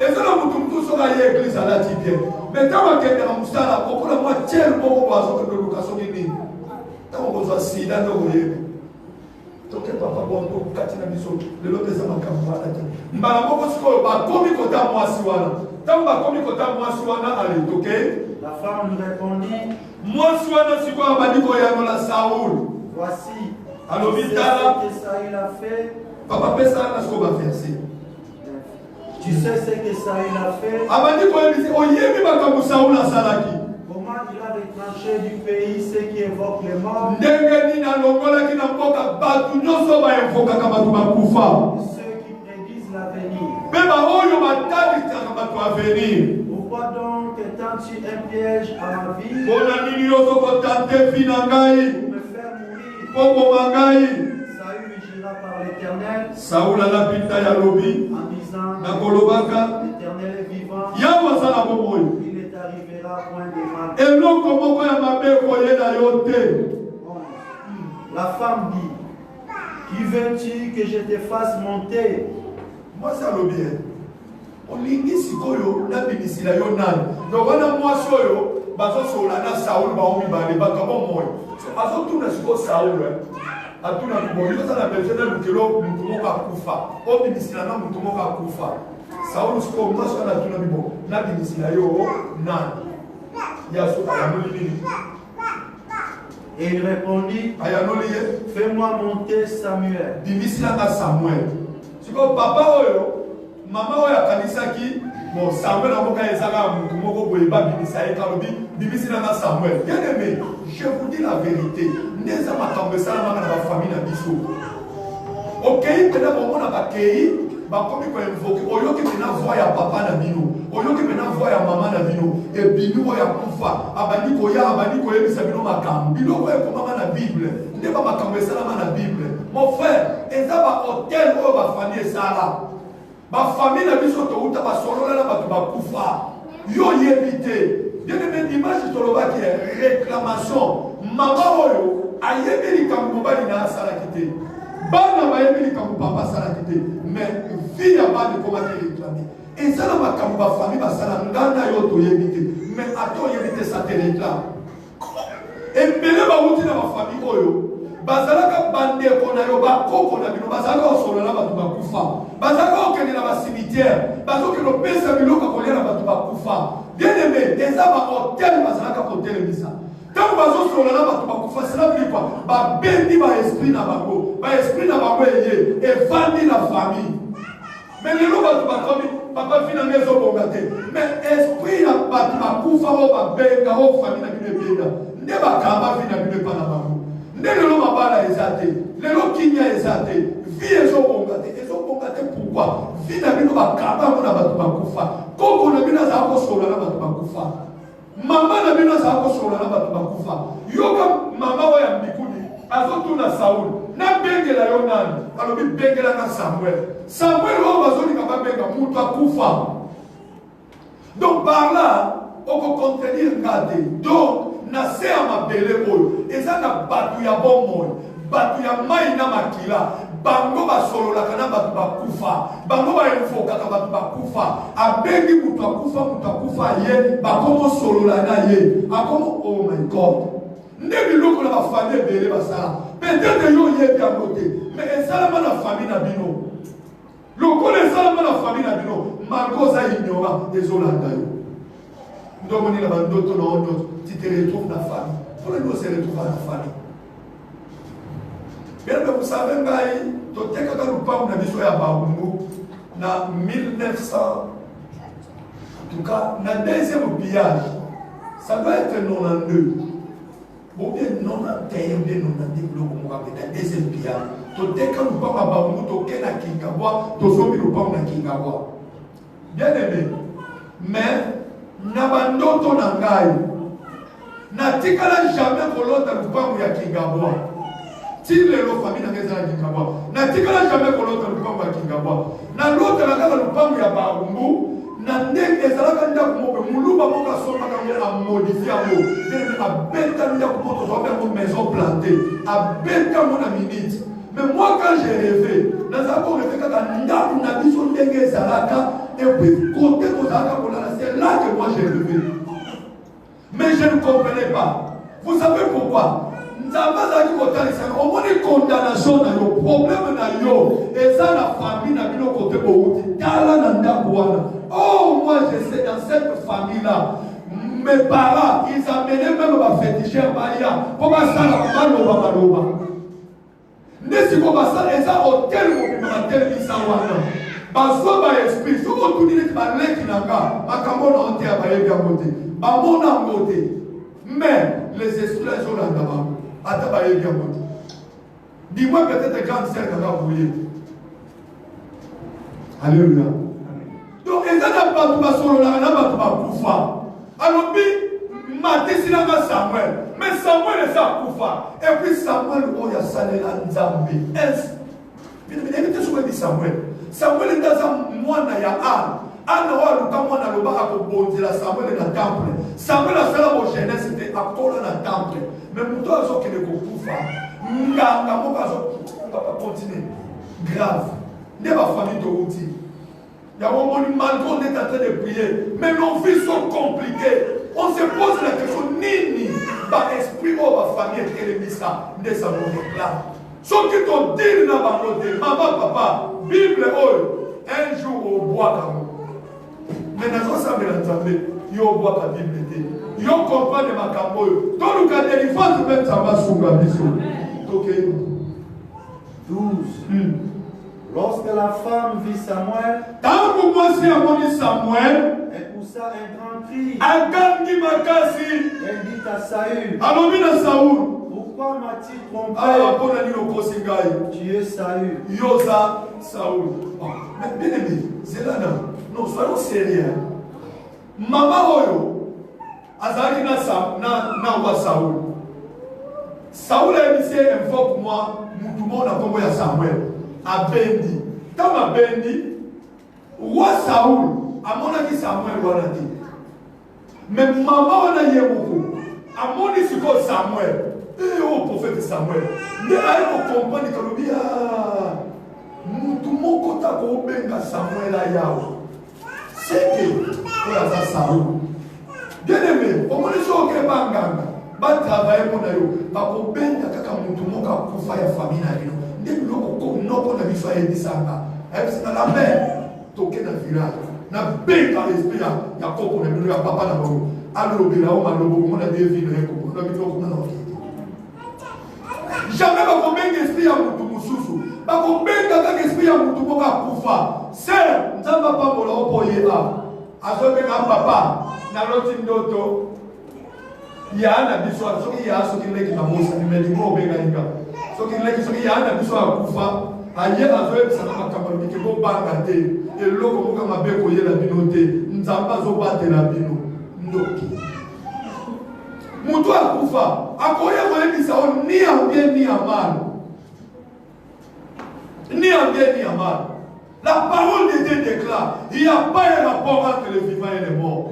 Et ça, nous sommes à l'église à la Tibia. Mais quand on est dans le Moussala, on peut avoir tel bon oiseau de l'éducation de l'île. Quand on va s'y aller, on va y aller. Donc, papa, bon, on va continuer à mission. Le lot des hommes à Kampala. Mbala, on va commis côté à moi, Siwana. Tant on va commis côté à moi, Siwana, allez, ok? La femme lui répondit, moi, Siwana, c'est quoi, on va dire qu'on y a dans la Saoul. voici, alors, tu sais ce que Saül a fait. Papa, pèse ça, là, ce qu'on va faire, c'est. Tu sais ce que Saül a fait. Comment il a retranché du pays ceux qui évoquent les morts. Ceux qui prédisent l'avenir. Pourquoi donc tentes-tu un piège à ma vie pour me faire mourir? Saül jura par l'Éternel en disant, l'Éternel est vivant, il ne t'arrivera point de mal. La femme dit, qui veux-tu que je te fasse monter? Moi ça le bien. On lingi sikoyo na binisila yo nani. Donc wana mwasi oyo bazo sola na Saul ba omi ba le bakabo moyo. So azo tuna siko Saul. Atuna kuboyo ça la personne na lukelo mutu moko akufa. O binisila na mutu moko akufa. Saul siko mwasi na tuna bibo na binisila yo nani. Ya so ayamoli. Et il répondit, fais-moi monter Samuel. Bimisila na Samuel. Siko papa oyo maman oyo akanisaki bon Samuel amoka ezaka mutu moko boye ba bimisa ekalobi bimisila na Samuel. Bien aimé, je vous dis la vérité. Neza makambo esala na ba famille na biso. Okay, pena bomona ba kei ba komi ko invoquer oyoki pena voix ya papa na bino. Oyoki pena voix ya maman na bino e binu ya kufa abandi ko yebisa bino makambo. Bino ko ko mama na Bible. Ndeba makambo esala na Bible. Mon frère, ezaba hôtel o ba famille esala. Ma famille n'a pas de temps, ba solo na ba kufa. Yo yebite. Bien aimé image to loba qui est réclamation. Maman oyo ayebeli kambo bali na sala kité. Bana ba yebeli kambo papa sala kité. Mais vie ya ba de comment réclamer. Et ça na makambo ba famille ba sala ngana yo to yebite. mais attends, il y a des satellites là. Et belé bauti na ma famille oyo. Bazalaka bande konayo ba koko na bino bazalaka osolola batu bakufa. Bazalaka okende na ba cimetière. Bazalaka no pesa biloko kolia na batu bakufa. Bien aimé, des aba hôtel bazalaka hôtel bisa. Tant bazo solola batu bakufa, cela veut dire quoi? Ba bendi ba esprit na bango. Ba esprit na bango yé et vandi la famille. Mais les gens batu bakomi papa fina ngezo bongate. Mais esprit na batu bakufa o ba benga o famille na bino benga. Ne ba kamba fina bino pa na bango. Lelo mabala ezate, lelo kinya ezate, vie ezobongate pourquoi? Vie na bino bakaba mona batu bakufa. Koko na bino za ko sola na batu bakufa. Mama na bino za ko sola na batu bakufa. Yoka mama wa ya mbikuni, azotuna Saul. Na bengela yo nani? Alobi bengela na Samuel. Samuel o bazoni ka benga mutu akufa. Donc par là, on peut contredire ngate. Donc na se amabele oyo ezana batu ya bomoi batu ya mai na makila bango basololaka na batu bakufa bango bainfokaka batu bakufa abengi mutu akufa ye bakomo solola na ye akomo oh my god nde biloko na bafamille ebele basala peut-être yo yebi yango te mais esalama na famille na bino lokola esalama na famille na bino makoza ignora ezolanda yo ndomoni na bandoto na ondoto tu te retrouves dans la famille. Pour nous se retrouver dans la famille. Bien que vous savez, tu as quand nous parlons de l'histoire à Baoumou, en 1900, en tout cas, dans le deuxième pillage, ça doit être 92. Bon, bien 91, bien 90, dans le deuxième pillage. Tu as quand nous parlons à Baoumou, tu as dans Kingawa, tu as nous parlons dans Kingawa. Bien aimé. Mais, Nabandoto Nangai. Natikala jamais kolota lupango ya Kingabwa. Tile lo famille na ngeza ya Kingabwa. Natikala jamais kolota lupango ya Kingabwa. Na lota na kala lupango ya Baumbu. Na ndenge ezalaka ndako moko muluba moko asoma kango a modifier mo. Ndenge abeta ndako moko zo faire maison plantée. Abeta mo na minute. Mais moi quand j'ai rêvé, dans un corps rêvé kaka ndako na biso ndenge ezalaka et puis côté kozalaka kolala, c'est là que moi j'ai rêvé. Mais je ne comprenais pas. Vous savez pourquoi? Nous avons une condamnation dans le problème dans yo. Et ça, la famille n'a pas côté Bouti. Oh, moi je sais, dans cette famille-là, mes parents, ils amenaient même ma féticheur Maria. Pour ça, la maman, n'est-ce pas ça? Et ça, au tel moment, tel Isawana. Baso ba esprit, si vous tournez par l'équinanga, ma camona entière va y avoir côté. Bamona côté. Mais les esprits sont là d'abord. Atabaye bien côté. Dis-moi peut-être grande sœur qui va bouiller. Alléluia. Donc, et ça n'a pas tout basolo là, n'a pas tout bakoufa. Alors, Maté sinanga Samuel. Mais Samuel est ça koufa. Et puis Samuel, oh, il y a Salela Nzambi. Est-ce? Mais écoutez ce que dit Samuel. Samuel est dans un mois na ya Anna wa luka mwana lobaka kobonzela Samuel na temple. Samuel a fait la jeunesse c'était à Kola na temple. Mais muto azo kele kokufa. Nganga moko azo papa continuer. Grave. Ne ba famille to outi. Il y a un moment malgré on est en train de prier, mais nos vies sont compliquées. On se pose la question nini ba esprit ou ba famille télémisa ne sa là. Ce qui t'ont dit dans ma côté, maman, papa, Bible, un jour au bois comme mais dans ce sens, il y a au bois comme Bible. Il y a comprendre ma camboyo. Dans le cas de délivrance, même ça va sous la mission. Ok. 12. Lorsque la femme vit Samuel, tant que moi c'est à mon Samuel, elle poussa un grand cri. Agandi Makasi. Elle dit à Saül. Alors, bien Saoul. Pourquoi m'as-tu trompé? Ah, bon, on a dit au Kosingaï. Tu es Saül. Yosa Saoul. Mais bien aimé, c'est là, non, soyons sérieux. Maman Oyo, Azaki na wa Saoul. Saoul a initié un fois pour moi, tout le monde a compris à Samuel. A Bendi. Quand ma Bendi, roi Saoul, à mon avis Samuel a dit. Mais maman on a dit beaucoup. À mon avis c'est Samuel. Et au prophète Samuel. Mais là il faut comprendre que le bien. Tout le monde compte à Benga Samuel à Yahweh. C'est que pour la Saoul. Bien aimé, au moins les gens qui va travailler pour nous, va pour bien kaka mutu moka kufa ya famille na bino. Ndé loko noko na biso ya disanga. C'est dans la mer, toqué dans le village. Na bien dans l'esprit ya koko na bino ya papa na bango. Alors bila o malobo on a des villes ko na bino ko na jamais va combien d'esprit ya mutu mususu. Ba combien kaka esprit ya mutu moka kufa. C'est nzamba pa bola opoye a. Azobe ka papa na loti ndoto. Yana biso soki ya soki leki na mosa ni melimo benga inga soki leki soki yana biso akufa aye azoe sana makamba mike bo banga te eloko moka mabeko yela bino te nzamba zo batela bino ndoki mutu akufa akoya kolekisa on ni en bien ni en mal ni en bien ni en mal. La parole de Dieu déclare il n'y a pas un rapport entre les vivants et les morts.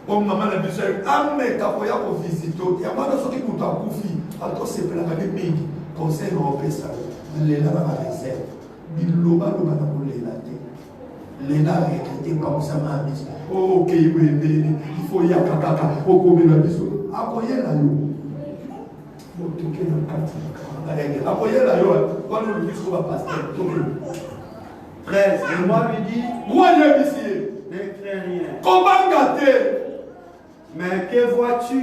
Comme maman a dit, Amé, ta voya ko visito, ya mwana soki mutu akufi, ato sepelaka de mingi, conseil na opesa, lela na réserve, biloba loba na kolela te. Lela rekete comme ça ma mise. Oh, ok, il faut ya kaka, okomela biso. Akoyela yo. Motoke na kati. Akoyela yo, quand nous le disons va pasteur. 13. Et moi lui dis, moi je ici. Ne crains rien. Comment gâter? Mais que vois-tu?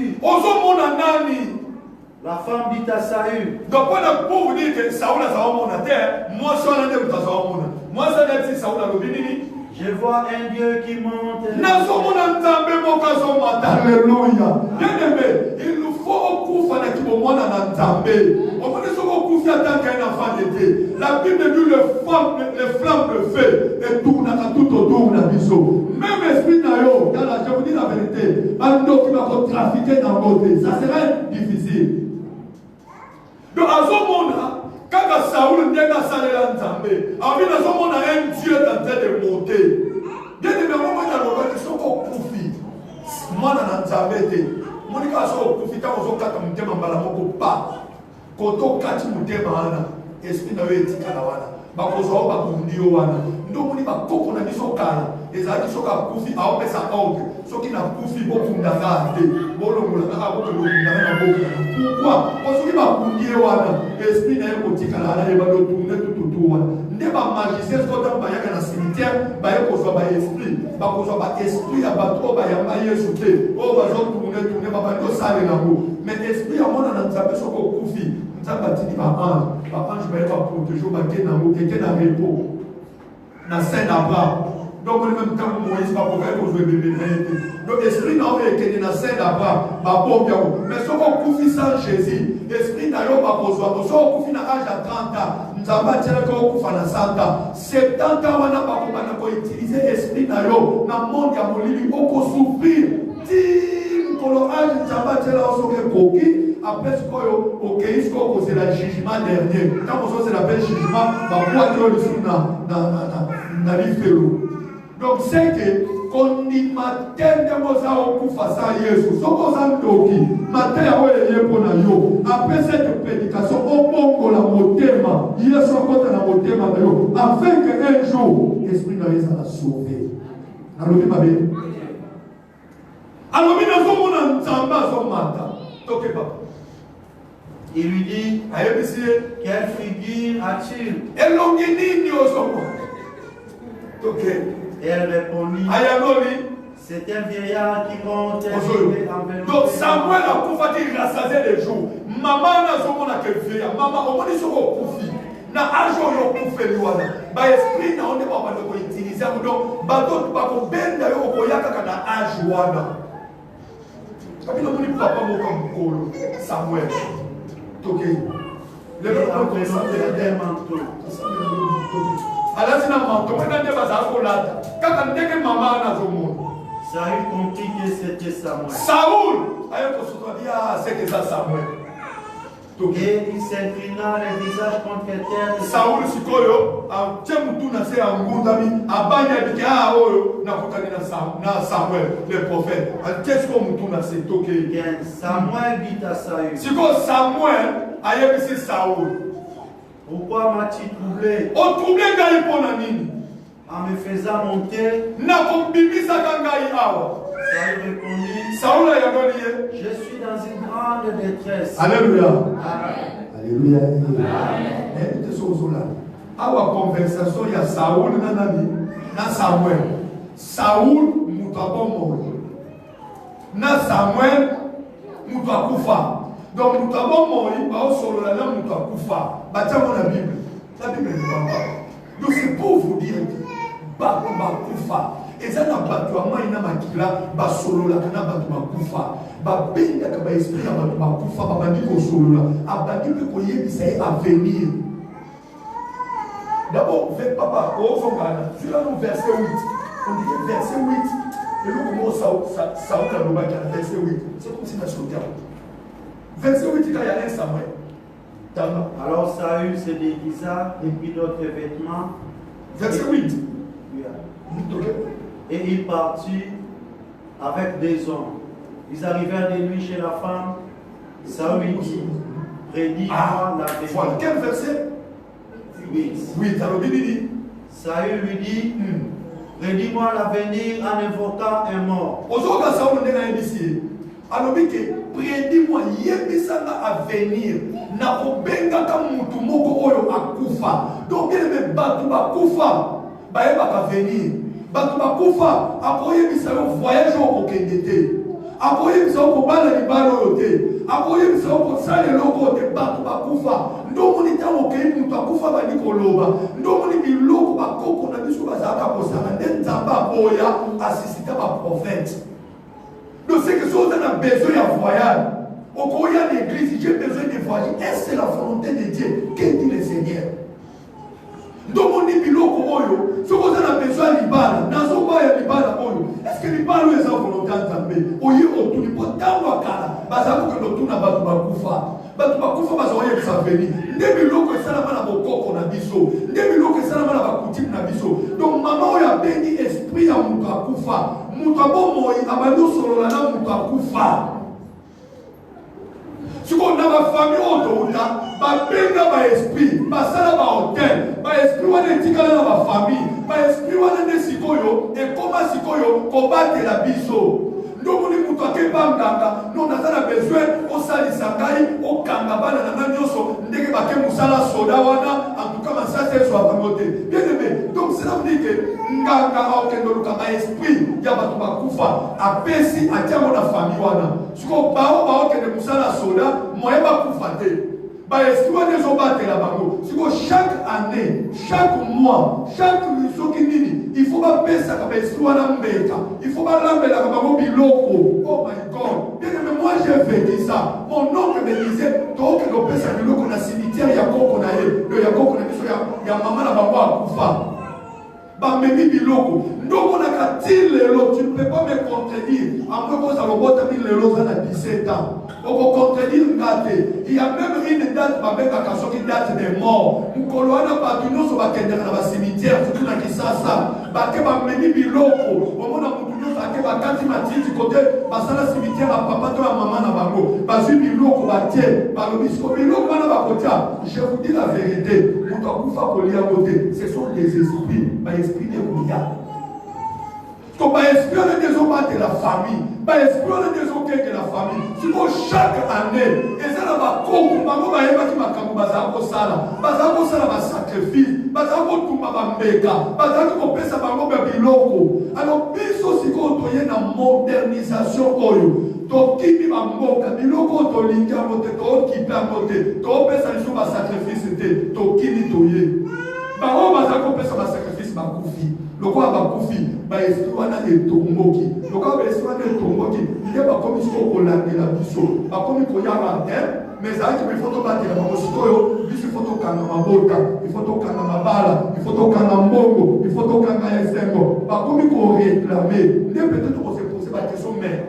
La femme dit à Saül. Donc, pour vous dire que Saül a sa terre, moi, je suis un moi, je suis Saül a je vois un Dieu qui monte. Alléluia. Bien aimé, il nous faut au coup faire qui au moins en Nzambé. On peut dire au coup faire tant qu'un enfant d'été. La Bible dit les flammes de feu et tourne tout autour de la biseau. Même esprit d'ailleurs, je vous dis la vérité, un homme qui va trafiquer dans beauté, ça serait difficile. Donc à ce moment-là, quand Saoul n'est pas salé en Nzambé, à ce moment-là, un Dieu est en train de monter. Bien aimé, moi, je vais vous dire moi na nzambete monika so kufita ozo kata mutema mbala moko pa koto kati mutema wana esprit na wewe tikala wana bakozo bakundio wana ndo moni bakoko na biso kala ezaki soka kufi aopesa ordre soki na kufi bokunda ngate bolongola kaka bokolongola na bokola pourquoi osoki bakundie wana esprit na yeko tikala wana eba do tourne tout wana ndeba magicien kota bayaka na cimetière bayekozwa ba esprit bakozwa ba esprit ya bato bayamba Yesu te o bazo tourne babando sale na ngo mais esprit ya mona na nzambe soko kufi nzamba tini ba ange bayeba protéger ba ke na ngo keke na repos na saint Abraham. Donc, le même temps, Moïse va pouvoir jouer bébé. Donc, l'esprit n'a pas été dans saint Abraham. Mais si on confie sans Jésus, l'esprit n'a pas besoin. Si on confie à l'âge de 30 ans, nous avons dit qu'on confie à 100 ans. 70 ans, on n'a pas utilisé l'esprit n'a pas dans le monde qui a mouru. On peut souffrir. Pour le âge, nous avons dit qu'on après ce qu'on c'est le jugement dernier. Quand on se l'appelle jugement, on va voir dans l'île. Donc c'est que qu'on y matin de moza okufa sa Yesu soko za ndoki matin ya weye pona yo après cette prédication au bongo la motema Yesu akota na motema na yo afin que un jour esprit na Yesu la sauver alobi mabe alobi na somo na nzamba so mata toke papa. Il lui dit, quelle figure a-t-il? Et elle répondit, c'est un vieillard qui monte. Donc Samuel a couvert, il rassasié les jours. Maman n'a pas que vieillard. Maman, on dit sur le profit. Na argent yo kufeli wana. Ba esprit na on ne va pas utiliser. Donc bateau pas ko benda yo ko yaka na âge wana. Kabila moni papa mo comme kolo Samuel. Ok. Le manteau de la terre manteau. Alors c'est un manteau. On a des bazar pour là. Quand on dit que maman a au monde. Saül comprit que c'était Samuel. Saoul. Ayo ko soto dia c'est que ça Samuel. Et il s'inclina le visage contre terre. Saoul sikoyo a tiemutu na se angundami abanya biki oyo na kutani na Samuel le prophète. Qu'est-ce qu'on mutu na se toke? Samuel dit à Saül. Siko Samuel ayebisi Saoul. Pourquoi m'as-tu troublé? O troublé ngai pona nini? En me faisant monter. Na ko bibisa ngai awa. Saül répondit, Saoul a yagoni. je suis dans une grande détresse. Alléluia. Amen. Alléluia. Amen. Et ce là. Awa conversation il y a Saoul na Samuel. Saoul mutabombo. Na Samuel mutakufa. Donc mutabombo il va solo là mutakufa. Batia mon Bible. La Bible ne parle pas. Donc c'est pour vous dire que bakufa. Et ça n'a pas de moi, il n'a pas de là, solo là, il n'a pas de makufa. Ben, il y a esprit à makufa, bandi ko solo là. Abandi peut koyer ça à venir. D'abord, papa, au fond, sur le verset 8, on dit verset 8, et le mot ça verset 8. C'est comme si on a sauté. Verset 8, il y a un Samuel. Alors Saül se déguisa et prit d'autres vêtements. Verset 8. Et il partit avec des hommes. Ils arrivèrent de nuit chez la femme. Saül lui dit, prédis-moi l'avenir. Voilà, quel verset? 8. Oui, alors Bibi. Saül lui dit, prédis-moi l'avenir en invoquant un mort. Aujourd'hui, Saül n'est pas ici. Alors, prédis-moi, yebisanga à venir. Na kobenga ka mutu moko oyo akufa. Donc, il me batu bakufa. Baeba ka venir. Batu bakufa. Akoye bisalo voyage au kokendete. Akoye bisalo ko bana libalo yote. Akoye bisalo ko sale logo te batu bakufa. Ndomo ni tango ke mutu akufa bani koloba. Ndomo ni biloko bakoko na biso bazaka kosanga ndenzamba boya asisita ba prophète. Donc c'est que si on a besoin de voyage, au cours de l'église, j'ai besoin de voyager. Est-ce que c'est la volonté de Dieu? Qu'est-ce dit le Seigneur? Donc on dit biloko oyo, si on a besoin de libala, dans son bail de libala oyo, est-ce que libala est sa volonté de Zambé? Oye autour du potan ou akala, bazako que l'autour n'a pas de bakufa. Bakufa bazoye sa venir. Nde biloko esala na bokoko na biso. Nde biloko esala na bakutime na biso. Donc maman oyo bengi esprit ya mutu akufa. Mutu abomo abandi solola na mutu akufa. Siko na ba famille otouta, ba benga ba esprit, ba sala ba hotel, ba esprit wana etikala na ba famille, ba esprit wana ne sikoyo ekoma sikoyo kobatela biso. Donc, nous avons besoin de salisa ngai, au kanga bana na nyonso, ndeke bake musala soda wana, en tout cas, ça c'est soit promoté. Bien aimé, donc cela veut dire que nganga okendo luka esprit ya batu bakufa, apesi atiamo na famille wana. Siko bao okende musala soda, moye bakufa te. Bah, est-ce qu'on est au la bango? Chaque année, chaque mois, chaque il faut pas payer ça comme il faut pas l'embêter comme biloko. Oh my God. Bien mais moi j'ai vécu ça. Mon oncle me disait, toi que l'on paie ça biloko dans le cimetière, il y a quoi qu'on a eu. Il y a quoi qu'on a eu. Il y a maman la bango à Koufa. Bah, mais biloko. Donc on a qu'à dire tu ne peux pas me contredire. En plus, vous allez voir, tu as 17 ans. On va contredire une date. Il y a même une date, qui date des morts. Mukoloana Batuno, sur le cimetière, tout le qui ça. Baké Bameni Biloko. Au moment où nous avons Bakati Mati du côté, Basala cimetière à papa de la maman na bango. Basu Biloko Baté, Balobisco Biloko Manabakotia. Je vous dis la vérité. Moutakufa Kolia Côté. Ce sont des esprits. Esprit de Kouya. Comme esprit des hommes de la famille. Esprit des hommes de la famille. Si vous chaque année, et ça va beaucoup, maman va y avoir qui m'a camou bazako sala va sacrifice, bazako tumba bambeka, bazako pesa bango biloko. Alors biso si ko toye na modernisation oyo. To kibi bamboka biloko to linga mote to kipa mote to pesa liso ba sacrifice te to kini toye. Bao bazako pesa ba sacrifice ba kufi. Loko abakufi ba esprit wana etomboki. Loko ba esprit wana etomboki. Il ba komi so kolandela biso. Ba komi ko yaba mais ça il faut to battre ba mosikoyo, il faut to kanga mabota, il faut to kanga mabala, il faut to kanga mbongo, il faut to kanga esengo. Ba komi ko réclamer. Ne peut-être qu'on se poser la question mais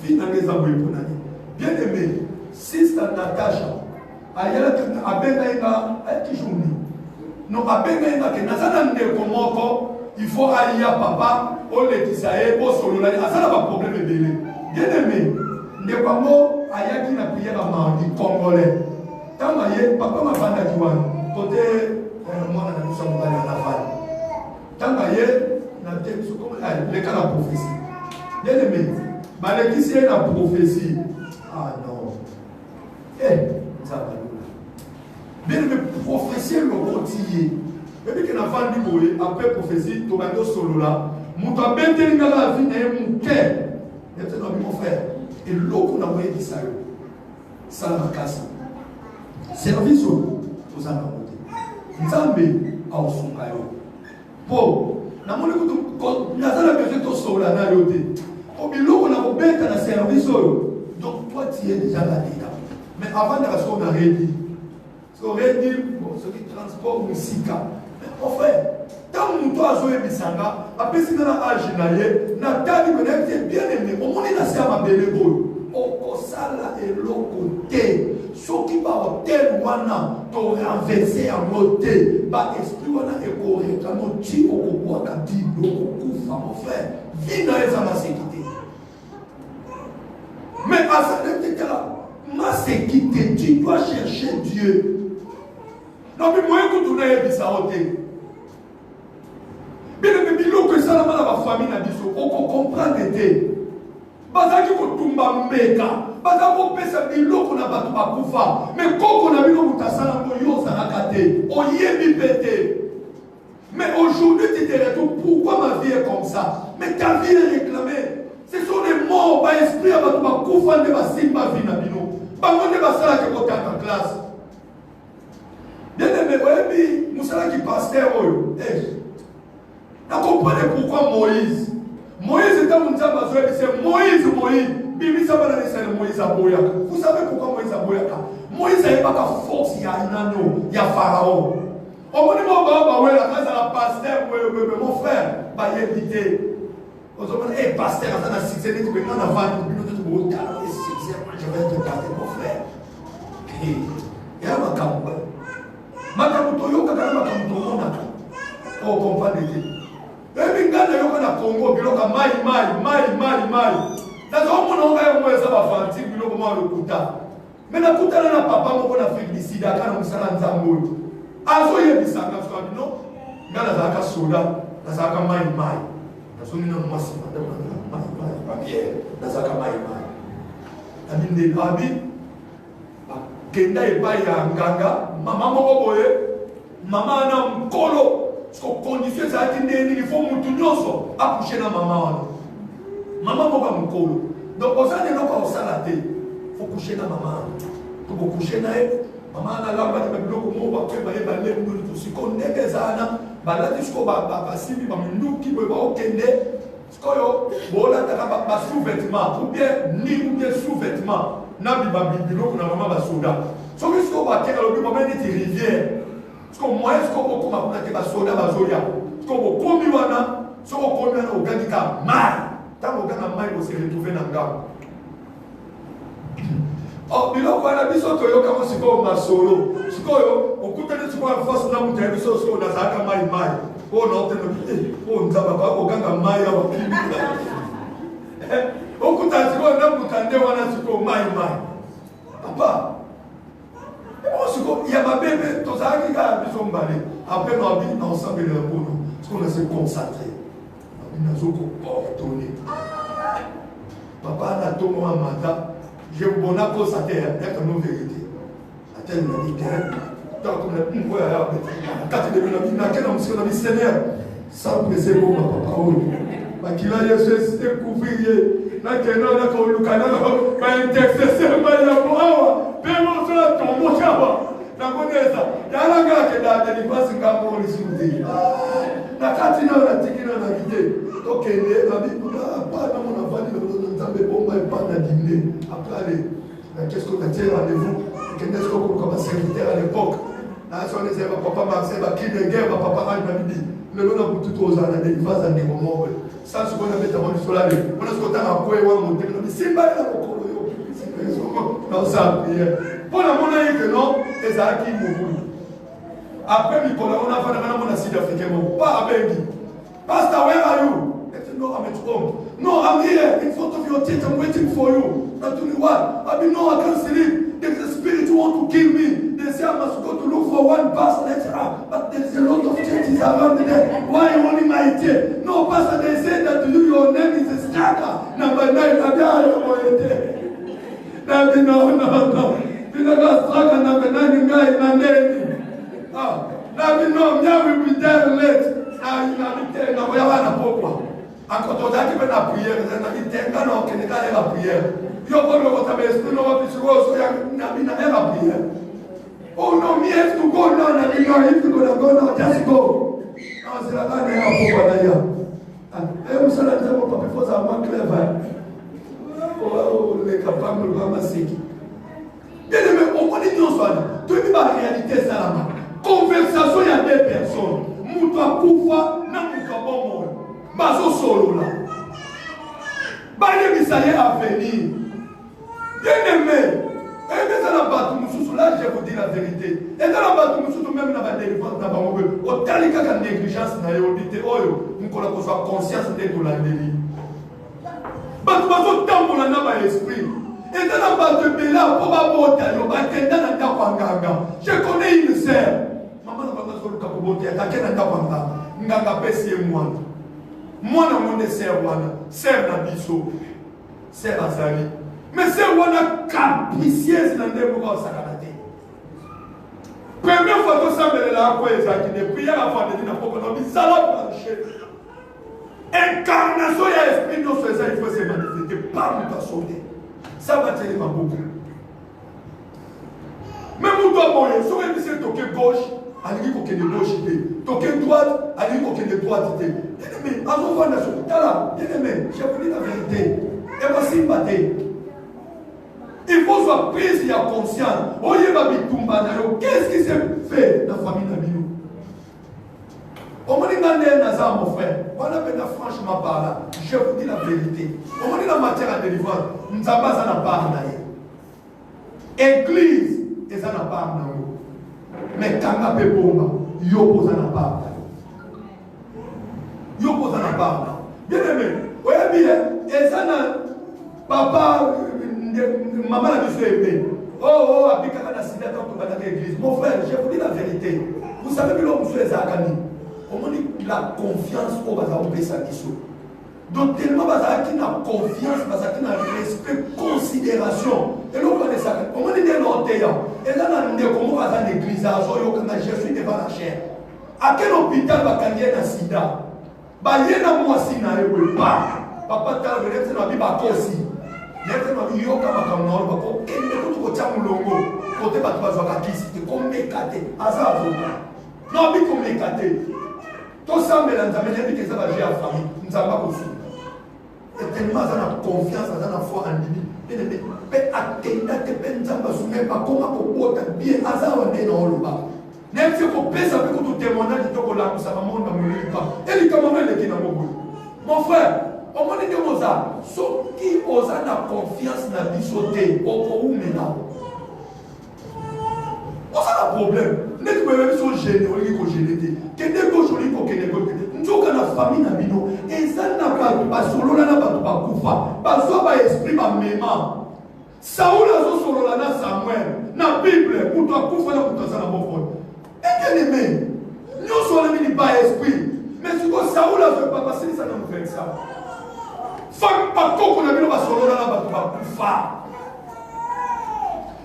fille na ngeza boypo nani. Bien aimé, sister Natasha ayala abenga ina ayakijuni. Non, il faut aller à papa, au Letisae, au Sololani, ça n'a pas de problème. Bien aimé, ne pas mot, ayaki na prière à Mardi, Congolais. Tant que papa m'a fait un joie, côté, moi, on a mis ça à la fin. Tant que le cas de la prophétie. Bien aimé, malgré qu'il y a une prophétie. Ah non. Ça va nous. Bien aimé, prophétie le rôti. Même qu'il y a un enfant du après prophétie, tu vas solo là. Mon temps bien tenu dans la vie, et mon cœur. Et tu as mon frère. Et l'eau qu'on a envoyé dit ça. Ça la casse. Service aux amoureux. Nzambe a osungayo. Po, na moni ko nazala besoin to sola na yote. O biloko na kobeta na service oyo. Donc toi tu es déjà là-dedans. Mais avant de rester on a ready. So ready, bon, ce qui transporte musika. Mon frère, tant que toi zoé bisanga, après si na âge na ye, na tali connecté bien aimé. Au monde na sa ma belle boy. O sala et l'autre. Ce qui va au tel wana, tu renverser à côté, bah esprit wana et correct, quand tu au bois ka Bible, au kufa mon frère, vie dans les ma sécurité. Mais à ça de là, ma sécurité, tu dois chercher Dieu. Non mais moi écoute on a ça au thé. Bien le bilo que ça la ma famille na biso, on comprendre été. Bazaki ko tumba meka. Bazako pesa biloko na batu bakufa. Mais koko na biloko mutasala moyo zanakate. Oyebi pété. Mais aujourd'hui tu te retrouves, pourquoi ma vie est comme ça? Mais ta vie est réclamée. Ce sont les morts, par esprit à batu bakufa de basimba vie na bino. Bango ne basala ke kote en classe. Bien aimé, oyebi musala ki pasteur oyo. Na comprenez pourquoi Moïse est un Mounzamba, c'est Moïse. Bibi Sabana c'est Moïse Aboyaka. Vous savez pourquoi Moïse Aboyaka? Moïse n'avait pas la force, il y a Nano, il y a Pharaon. Au moment où la casa la pasteur, mon frère, va y éviter. On se dit, pasteur, on a 6 années, tu peux pas avoir une minute de boulot, je vais te garder, mon frère. Il y a ma campagne. Ma campagne, il y a ma campagne. On comprend les ebi ngana yoko na Congo biloka mai. Nazo mona nga yo eza ba fanti biloko ma lokuta. Mais na kutana na papa moko na Afrique du Sud akana musala nzambo. Azo yebisanga so bino ngana za ka soda, na za ka mai. Nazo mina masi mai papier, na za ka mai. Abinde abi kenda epai ya nganga, mama moko boye, mama na mkolo. Parce que condition ça a été il faut mutunyoso accoucher na maman. Maman moka mukolo. Donc on s'en est là pour salaté. Faut coucher na maman. Pour coucher na elle, maman na lamba de biloko mo ba pe ba ba le ndo to si ko ndeke zana, ba la disco ba sibi ba mundu ki ba okende. Skoyo bola ta ba sous-vêtement ou bien sous-vêtement. Na bi ba biloko na maman ba soda. So que ce qu'on va faire le moment des rivières. Parce que moi, je suis comme un soda bazoya. Parce que comme wana, si on connaît au Gandika mal, tant qu'on a mal, on s'est retrouvé dans le gars. Oh, mais là, on a vu que yo kama siko masolo. Siko yo, on coûte de siko en face na muta biso siko na zaka mai. Oh non, on nzaba ba ko ganga mai ya wapi. On coûte siko na muta nde wana siko mai. Papa. Il y a ma bébé, tous les gars qui sont balés. Après, nous avons ensemble les repos, parce qu'on s'est concentré. Nous avons ordonné. Papa n'a tout mon mandat. J'ai eu bon accord à terre, d'être nos vérités. À terre, nous avons dit, tant qu'on a pu voir, quand il est venu, il a dit, Seigneur, sans presser pour ma papa. Qu'il a découvert, là, qu'il a un intercesseur, pelo sala tombo chaba na boneza yala ngake da délivrance ngambo lisudi na kati na tikina na vite tokende na bibula pas na mona vali na nzambe bomba et pas na dîner après qu'est-ce qu'on a tiré rendez-vous qu'est-ce qu'on comme serviteur à l'époque na son les papa Marcel ba qui de guerre papa Anne na bibi le lona pour tout aux années délivrance à niveau ça ce qu'on a fait avant le soleil on a ce qu'on a quoi wa monter na simba la kokolo yo dans sa prière. Pour la monnaie que non, les acquis mourent. Après, Nicolas, on a fait un sud-africain, pas avec lui. Pastor, where are you? I said, no, I'm at home. No, I'm here in front of your tent. I'm waiting for you. Not doing what? I mean, no, I can't sleep. There's a spirit who want to kill me. They say I must go to look for one pastor. I said, but there's a lot of churches around there. Why only my church? No, pastor, they say that to you, your name is a starter. Nabi no. Binagastraka na benani ngai na neni. Nabi no, mia will be there late. Nabi na voyava na pokwa. Akotozaki pe na prière, nabi tenga na okeneka na prière. Yo kono kota esprit no bisugo so ya nabi na la prière. Oh no, me have to go now, nabi no, if you gonna go now, just go. Non, c'est la gane ya pokwa na ya. Musala nzamo pa before za man clever. Oh, les capables de ramasser. Bien aimé, on connaît bien ça. Tu es la réalité, ça là. Conversation, il y a deux personnes. Mouta Koufa, Namouka Bomon. Bazo Solo là. Baye Misaye à venir. Bien aimé, et dans la batte, là, je vous dis la vérité. Et dans la batte, même dans la délivrance, au talika de négligence, on dit, oh, nous avons conscience de la délit. Bato bazo tambola na ba esprit. Et dans la base de Béla, pour ma beauté, je connais une sœur. Maman n'a pas besoin de capoter, elle a qu'elle n'a pas n'a pas payé moi. Moi, n'a pas sœur wana, sœur na biso, sœur Azali. Mais sœur wana capricieuse dans des moments sacanate. Première fois que ça me l'a quoi exact, des prières à faire des n'a pas qu'on a mis ça là plancher. Incarnation et esprit nous faisait, il faut se manifester par nous sauter. Ça va tenir ma boucle. Même où toi, bon, si on essaie de toquer gauche, allez dire qu'on est de gauche, toquer droite, allez dire qu'on est de droite. Bien-aimé, à son point de vue, bien-aimé, j'ai voulu la vérité. Et voici une bataille. Il faut soit prise et conscience. Qu'est-ce qui s'est fait dans la famille d'Amilou? On m'a dit mon frère, voilà franchement par là, je vous dis la vérité. On m'a dit la matière à délivrance, nous n'avons pas à part église, et ça n'a pas mais quand on a fait bomba, yo pose à part. Yo pose à part. Bien aimé, oui bien, et ça n'a papa, maman a dit aimé. Oh, Abika a décidé de l'église. Mon frère, je vous dis la vérité. Vous savez que l'homme fait ça à on dit la confiance au bazar au Bessaniso. Donc tellement bazar qui n'a confiance, bazar qui n'a respect, considération. Et l'autre on est ça. On dit des notaires. Et là on dit comment bazar l'église à Zoyo quand je suis devant la chair. À quel hôpital va gagner la sida? Bah y a moi si n'a pas. Papa t'a le c'est ma vie ba kosi. N'est ma vie yo kama kama no ba ko kende ko ko tsa mulongo. Côté ba ba zoka kisi ko mekate. Asa avoka. Non bi ko mekate. Tout ça, mais nous avons dit que ça va gérer la famille. Nous n'avons pas conçu. Et tellement, nous avons confiance, nous avons foi en lui. Mais à quel moment nous avons soumis, comment on peut bien, hasard on est dans le bas. Même si on peut savoir que tout témoignage de ton là, ça va monter dans le pas. Et les camarades qui n'ont pas. Mon frère, on m'a dit que ça, ceux qui osent la confiance dans la vie sautée, au où maintenant. On a un problème. Nous sommes gênés, on est gênés. Kende ko joli ko kende ko njoka na famille na bino ezana ba solo na ba kufa ba so ba esprit ba mema Saoul azo solo na Samuel na Bible pour toi kufa na kutoza na bofo ekeneme nyo solo ni ba esprit mais si ko Saoul azo pas passer ça na faire ça femme pas koko na bino ba solo na ba kufa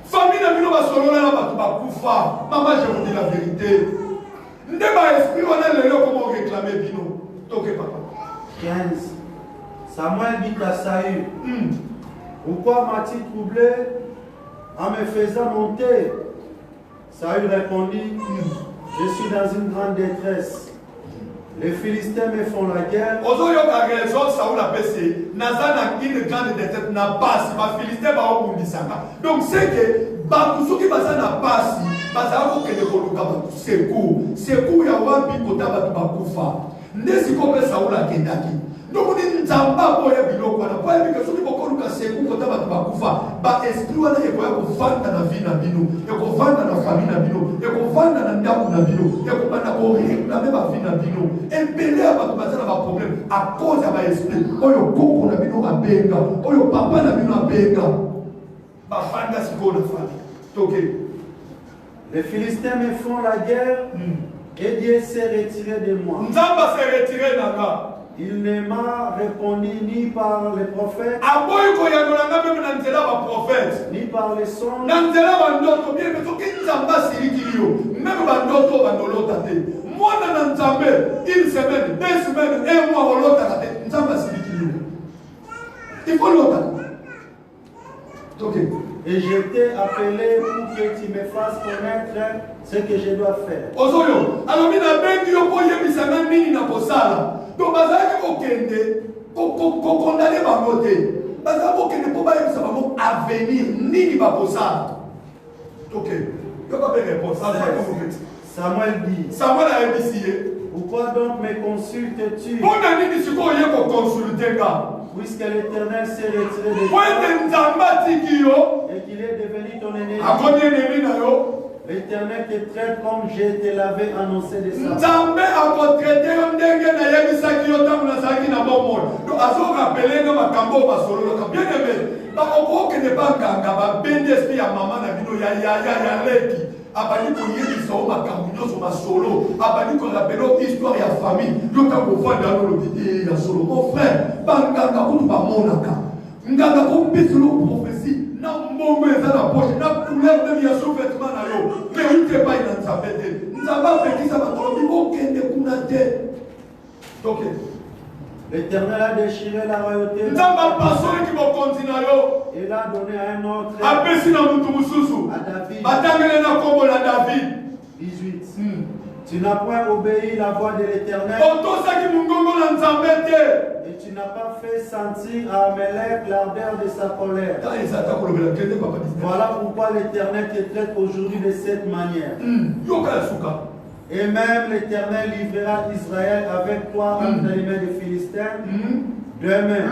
famille na bino ba solo na ba kufa maman je vous dis la vérité. Ne pas esprit, on a le lieu comment réclamer Bino. Toque papa. 15. Samuel dit à Saül, pourquoi m'as-tu troublé en me faisant monter? Saül répondit, je suis dans une grande détresse. Les Philistins me font la guerre. Saül a passé. Nazana une grande détresse n'a pas. Les Philistins vont donc c'est que ceux qui passent n'a pas. Bazaro que de koluka secours ya wapi kotaba tubakufa ndesi ko pesa ula kendaki donc ni nzamba boya biloko na kwa bika soki bokoluka secours kotaba tubakufa ba esprit wana eko ya kuvanda na vie na bino eko vanda na famille na bino eko vanda na ndaku na bino eko bana ko réclamer ba vie na bino empele ba bazana ba problème à cause ya ba esprit oyo koko na bino abenga oyo papa na bino abenga ba fanda siko na famille toke. Les Philistins me font la guerre et Dieu s'est retiré de moi. Nzamba s'est retiré d'Anga. Il ne m'a répondu ni par les prophètes, ni par les songes, une semaine, 2 semaines, 1 mois, il faut l'autre. Et je t'ai appelé pour que tu me fasses connaître ce que je dois faire. Ozoyo, alors il a bien dit au premier missionnaire nini na posala. Donc bazaki okende, condamné ba moté. Bazaki okende pour ba yebisa ba mo avenir nini ba posala. OK. Il va pas bien répondre ça. Samuel dit. Samuel a ébissé. Pourquoi donc me consultes-tu? Bon nini siko yeko consulter ga. Puisque l'Éternel s'est retiré de toi et qu'il est devenu ton ennemi. L'Éternel te traite comme je te l'avais annoncé de ça. Abali koyebisa o makambo nyonso masolo abali korapela histoire ya famille yoka kovanda lolobi ya solo mon frère banganga kutu bamonaka nganga kopesa lo prophétie na mbongo eza na poche na couleur de ya sous-vêtement na yo mais ute pa ina nzambe te nzambe apekisa bakolobi okende kuna te. Donc l'Éternel a déchiré la royauté. Et l'a donné à un autre. À David. 18. Tu n'as point obéi la voix de l'Éternel. Et tu n'as pas fait sentir à Amalek l'ardeur de sa colère. Voilà pourquoi l'Éternel te traite aujourd'hui de cette manière. Et même l'Éternel livrera Israël avec toi entre les mains des Philistins. Demain,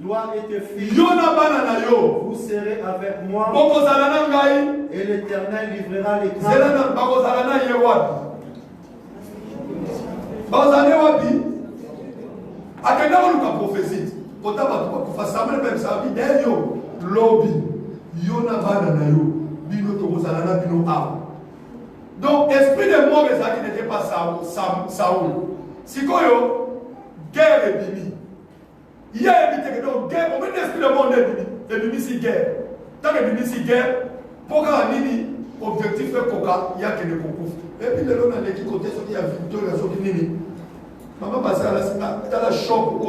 toi et tes filles, vous serez avec moi. Et l'Éternel livrera les grands. Donc, esprit de mort, qui n'était pas Saoul. Si quoi, guerre et bimi. Il y a évité que donc guerre, on met l'esprit de mort et bimi si guerre. Tant que bimi si guerre, pour qu'un nini, objectif de coca, il y a que des concours. Et puis, le long, on a dit côté, il y a victoire, il y a nini. Maman passe à la choc, où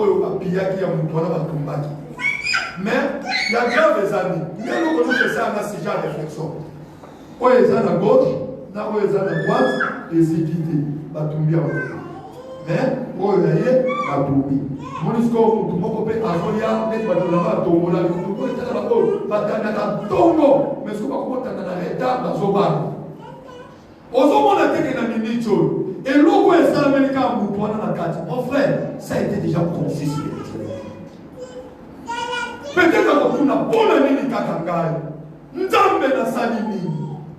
il y a pillé, qui a mon toit, mais il y a grave des amis. Il y a l'autre qui fait ça, on a ce genre de réflexion. Où il y a à gauche, na oyo à droite les équidés batumbi ya mais oyo yaye batumbi monisco mutu moko pe azolia neti batolanga batombola likutu oyo etala bango batandaka ntongo mais soki bakobotanda na retard bazobana ozomona teke na miniti oyo eloko esalameli kaka mutu wana na kati mon frère ça a été déjà conçu spirituellement peut-être akotuna mpona nini kaka ngai nzambe nasali nini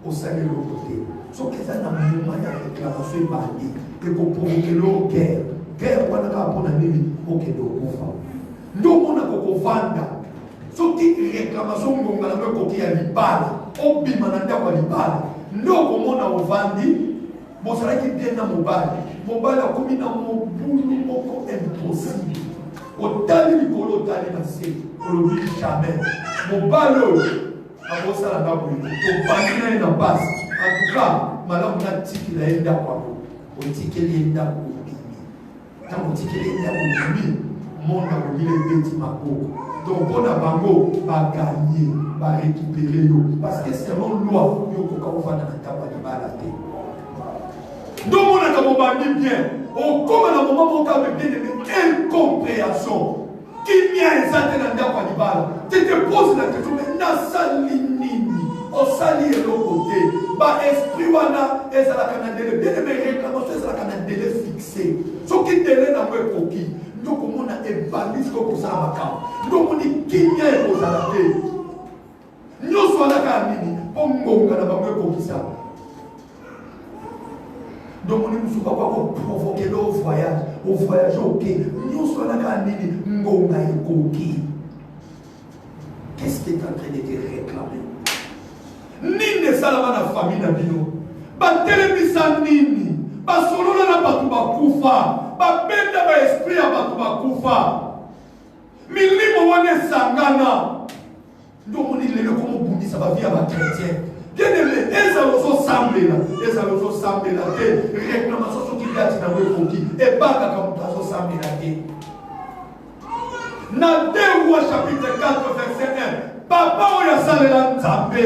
osali eloko te soki eza na moment ya réclamation ebandi ekoprovoke lo guerre wana kaka mpona nini okende okufa nde omona kokovanda soki réclamation ngonga nango ekoki ya libala obima na ndako ya libala nde okomona ovandi bozalaki bien na mobali akomi na mobulu moko impossible otali likolo otali na se olobi jamais mobali oyo akosala ndako tobandi na ye na basi en tout cas malamu natikela ye ndako yango otikeli ye ndako obimi ntango otikeli ye ndako obimi monde akobila ebeti maboko donc mpo na bango baganye barécupere yo parce que selon loi yokoka kovanda na ndako ya libala te ndomonaka mobandi bien okoma na moma moko abe bien aimé incompréhension kimia eza te na ndako ya libala te te pose la question mais nasali nini osali eloko te baesprit wana ezalaka na dele bien aimé réclamation ezalaka na dele fixe soki dele nango ekoki ndokomona ebandi siko kozala makambo ndomoni kimia ekozala te nyonso wana kaka nini mpo ngonga na bango ekokisa ndomoni mosuku akoprovoke le au voyage oke nyonso wana kaka nini ngonga ekoki. Qu'est-ce qui est en train de te réclamer? Nini salama na famille na bino batelemisa nini basolola na bato bakufa babenda ba esprit ya bato bakufa milimo wana esangana ndomoni lelo komo bundisa bavia bakretien bien-aimé ezala ozosambela te réclamation soki dati nango ekoki ebakaka moto azosambela te na 2 Rois chapitre 4 verset 1 papa oyo asalela nzambe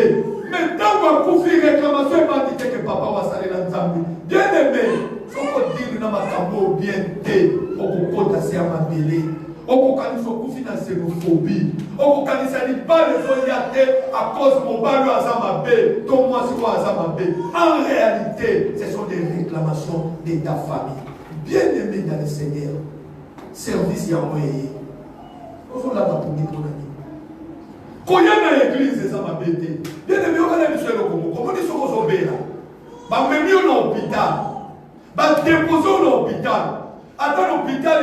mais ntango akufi réclamation ebandi te ke papa oyo asalela nzambe bien-aimé soko diri na makambo bien te okokota se ya mabele okokanisa okufi na xénophobie okokanisa libala ezoya te à cause mobali oyo aza mabe to mwasi oyo aza mabe en réalité ce sont des réclamations de ta famille bien-aimé dans le Seigneur service yango eye ozolanda pongi mpona nini koya na église eza mabe te bien-aimé okana biso eloko moko omoni soko ozobela bamemi yo na hôpital badepose yo na hôpital ata na hôpital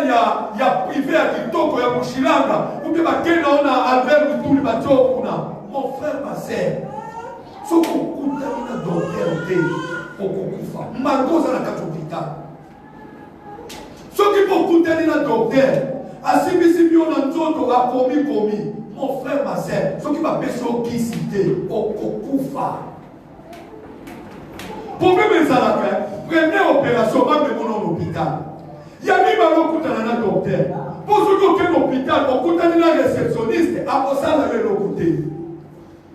ya privé ya kitoko ya moshilanga ope bakenda o na Albert Lutuli batio kuna mon frère ma sœur soki okutani na docteur te okokufa mbango oza na kati hôpital soki bokutani na docteur asimbisi yo na nzoto akomi mon frère ma sœur soki bapesi okisi te okokufa problème ezalaka première opération bamemona na hôpital yami balokutana na docteur po soki okende hôpital okutani na réceptionniste akosala yo eloko te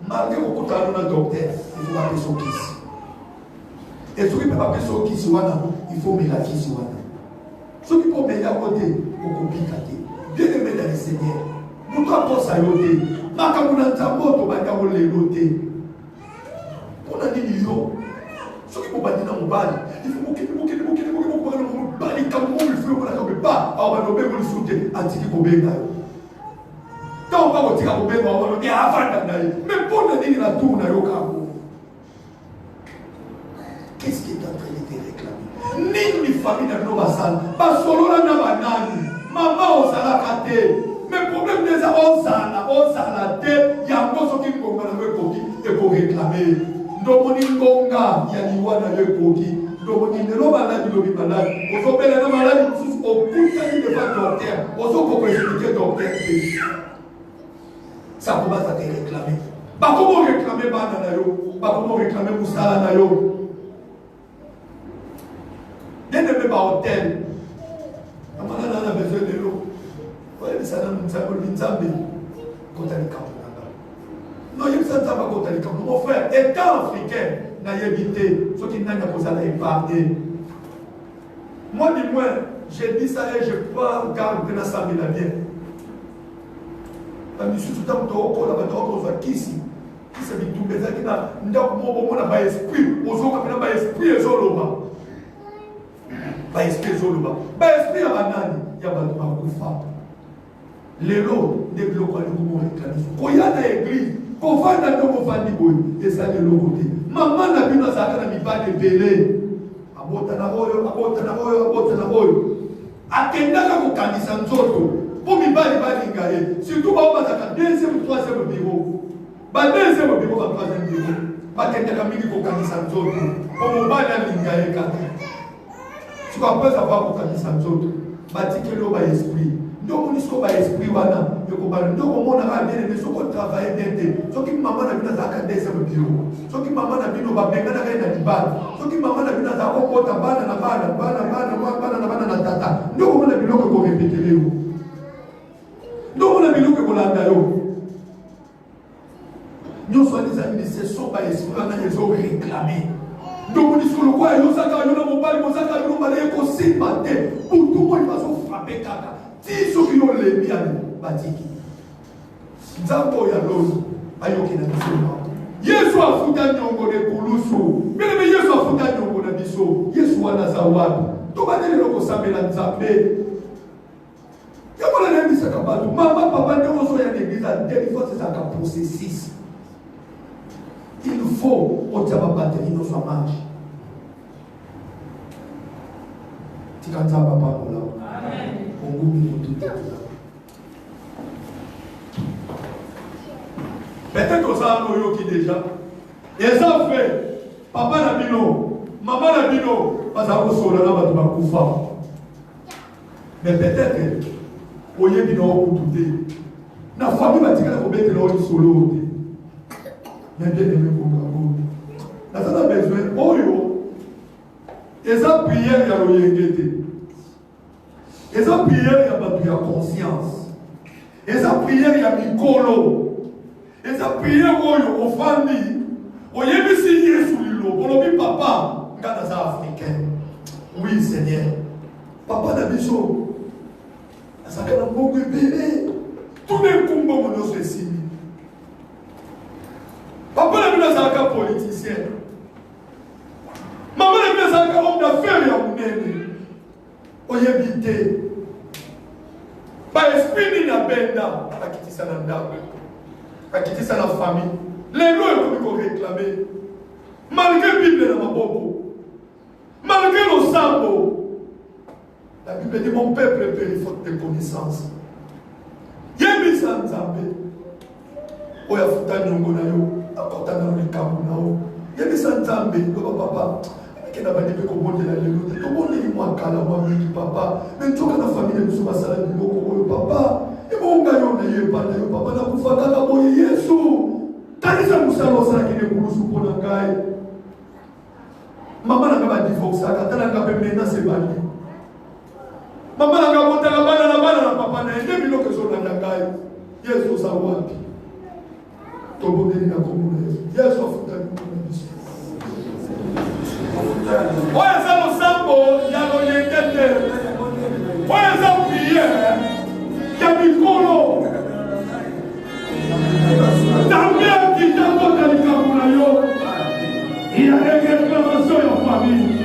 malgré kokutana na docteur ezo bapesa okisi esoki mpe bapesa okisi wana il faut mela kisi wana soki mpo mela yango te okobika te bien-aimé dans le Seigneur moto aposa yo te makambo na nzambe oyo tobandi yango lelo te mpona nini yo soki mobandi na mobali ifo mokende mobali kambo ifo yomonaka obepa awa bano obengo lisu te atiki kobenga yo ntango mpa kotika kobenga yo bano avanda na ye me mpona nini na tour na yo kango qu'est-ce qui est en train de te réclamer nini famille na bino basala basolola na banani mama ozalaka te mais problème neza ozala te yango soki ngonga na yo ekoki ekoréclame ndomoni ngonga ya liwa na yo ekoki ndomoni lelo maladi lobi maladi ozobela na maladi mosusu okutani devant docteur ozokoko expliquer docteur te ça commence à te réclamer bakomo réclamer bana na yo bakomo réclamer mosala na yo bien-aimé bahôtel amana na besoin lelo oyebisana nzambe kotali kambo nanga non yebisa nzambe akotali kambo mon frère état africain nayebi te soki nani akozala épargné moi du moins j'ai dit ça et je prends garde na sambela bien bamisusu ntango tookola batokozwa kisi bitumba ezalaki na ndako moko omona baesprit ozoka mpena baesprit ezoloba baesprit ya banani ya bato bakufa lelo nde biloko alikomo réclame koya na église kovanda nde kovandi boye ezali eloko te mama na bino azalaka na mibali ebele abotana oyo akendaka kokangisa nzoto mpo mibali balinga ye surtout bao bazalaka deuxième troisième bureau badeuxième bureau ba troisième bureau bakendaka mingi kokangisa nzoto mpo mobali alinga ye kaka soki apres avoir kokangisa nzoto batikeli yo baesprit ndoko siko baesprit wana ekobala ndoko omonaka bien-aimé soki otravaille bien te soki mama na bino azalaka deuxième bureau soki mama na bino babenganaka ye na libala soki mama na bino azalaka kokota bana na bana na tata ndoko omona biloko ekorepetele yo ndoko omona biloko ekolanda yo nyonso wana ezali ce baesprit wana ezoréclame ndoko lisiko lokola yozaka yo na mobali bozaka yo mobali ekosimba te butu moi bazofrape kaka ti soki yolemi yani batiki nzambe oyo alozi ayoki na biso yesu afuta nyongo na ekulusu beleme yesu afuta nyongo na biso yesu wana aza wapi tobandelelo kosambela nzambe yango na nayebisaka bato mama papa nde ozoya na eglize adeliforce ezalaka processus il faut otia babateri nyonso ya marche tika nzambe apakola ongumi motutu peut-être ozala na oyoki déjà eza vrai papa na bino mama na bino bazala kosola na bato bakufa Mais peut-être, au lieu de nous douter, la famille va dire que vous mettez l'eau solo. Mais bien aimé pour vous. Nous avons besoin, oh yo, et ça prière, il y a l'oyéguété. Et ça prière, il y a conscience. Et ça prière, il y a Mikolo. Et ça prière, oh yo, au famille. Au lieu de signer sous l'îlot, pour le papa, regarde ça africain. Oui, Seigneur. Papa d'Abisso. Ça fait un bon bébé. Tous les combats nous se signent. Papa n'a pas un politicien. Maman n'a pas un homme d'affaires. On y habite. Par esprit ni la benda. À quitter ça dans à quitter ça dans la famille. Les lois qu'on réclamer. Malgré la Bible dans ma bobo. Malgré nos sambos. La Bible dit mon peuple est péri faute de connaissances. Yémi Sanzambe. Oya futa nyongo na yo. Akota na likambo na yo. Yémi Sanzambe. Papa. Kena bani pe kobonde la lelo. To bonde ni mwa kala mwa miki papa. Mais toka na famille musu basala biloko oyo papa. Ebonga yo na yeba na yo papa na kufaka ka boye Yesu. Kanisa musalo sala kine kulusu pona ngai. Mama na ba divorce akatala ka pe mena se bani. Mama na ngabota na bana na papa na ende biloko zo na ngai. Yesu sa wapi? To bonde na komuna Yesu. Yesu afuta komuna Yesu. Oya za no sambo ya lo yengete. Oya za priye. Ya mikolo. Tambia kitambo ni komuna yo. Il y a des réclamations en famille.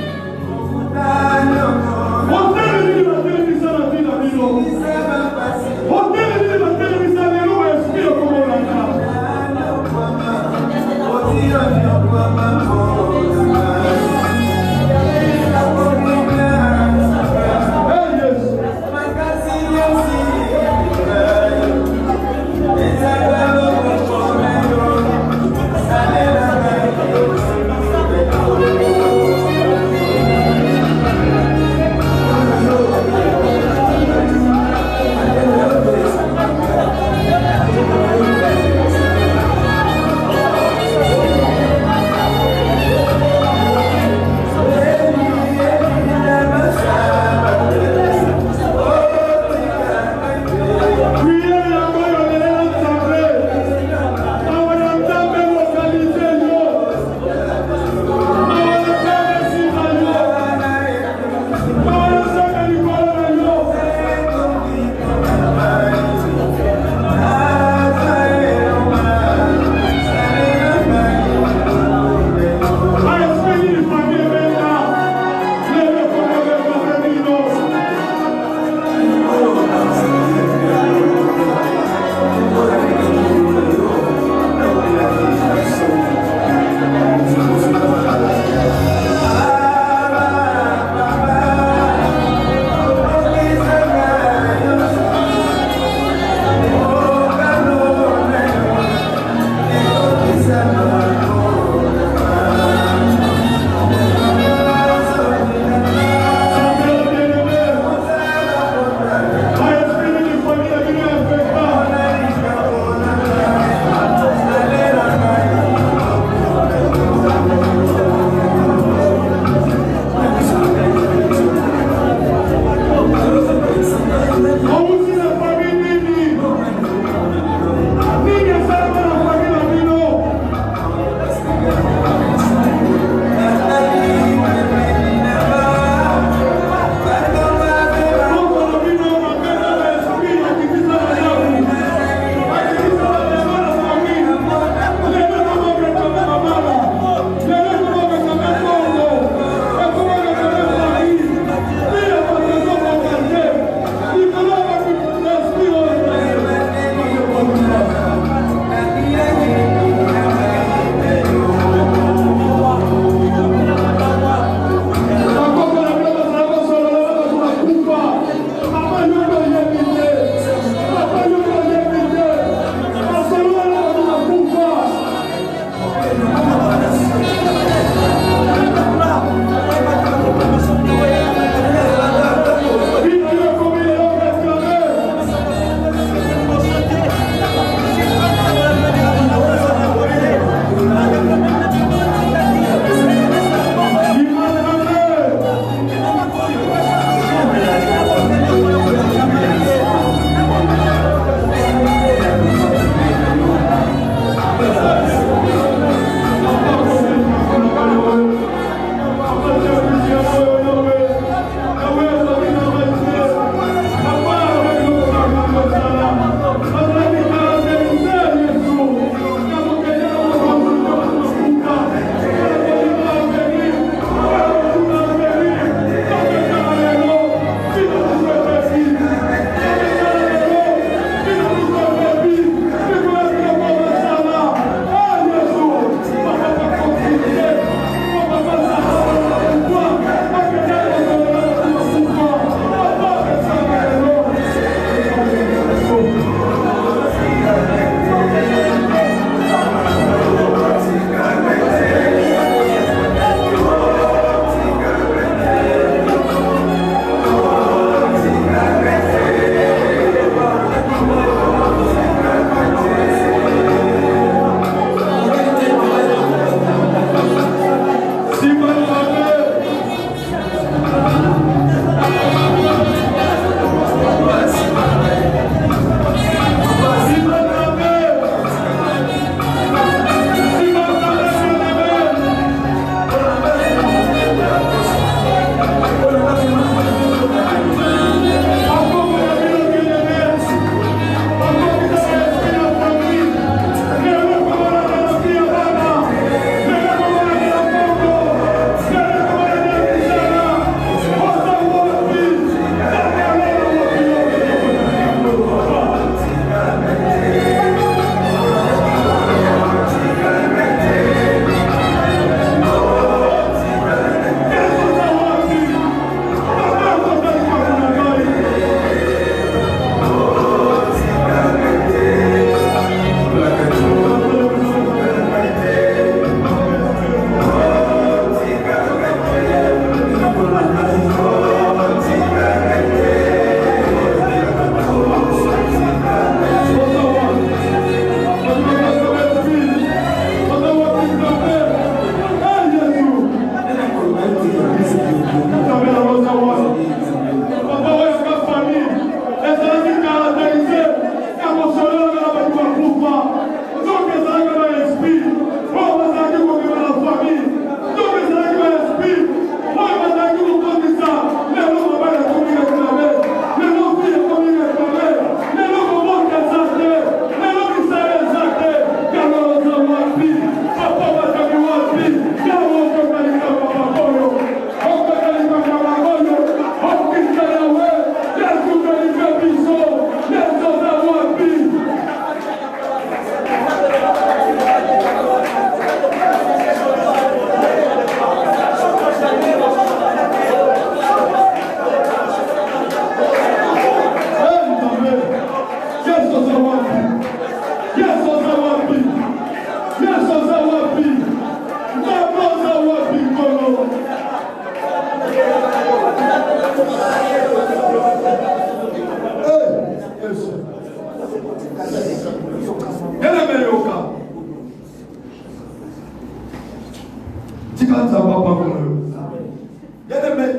quand ça va pas pour eux.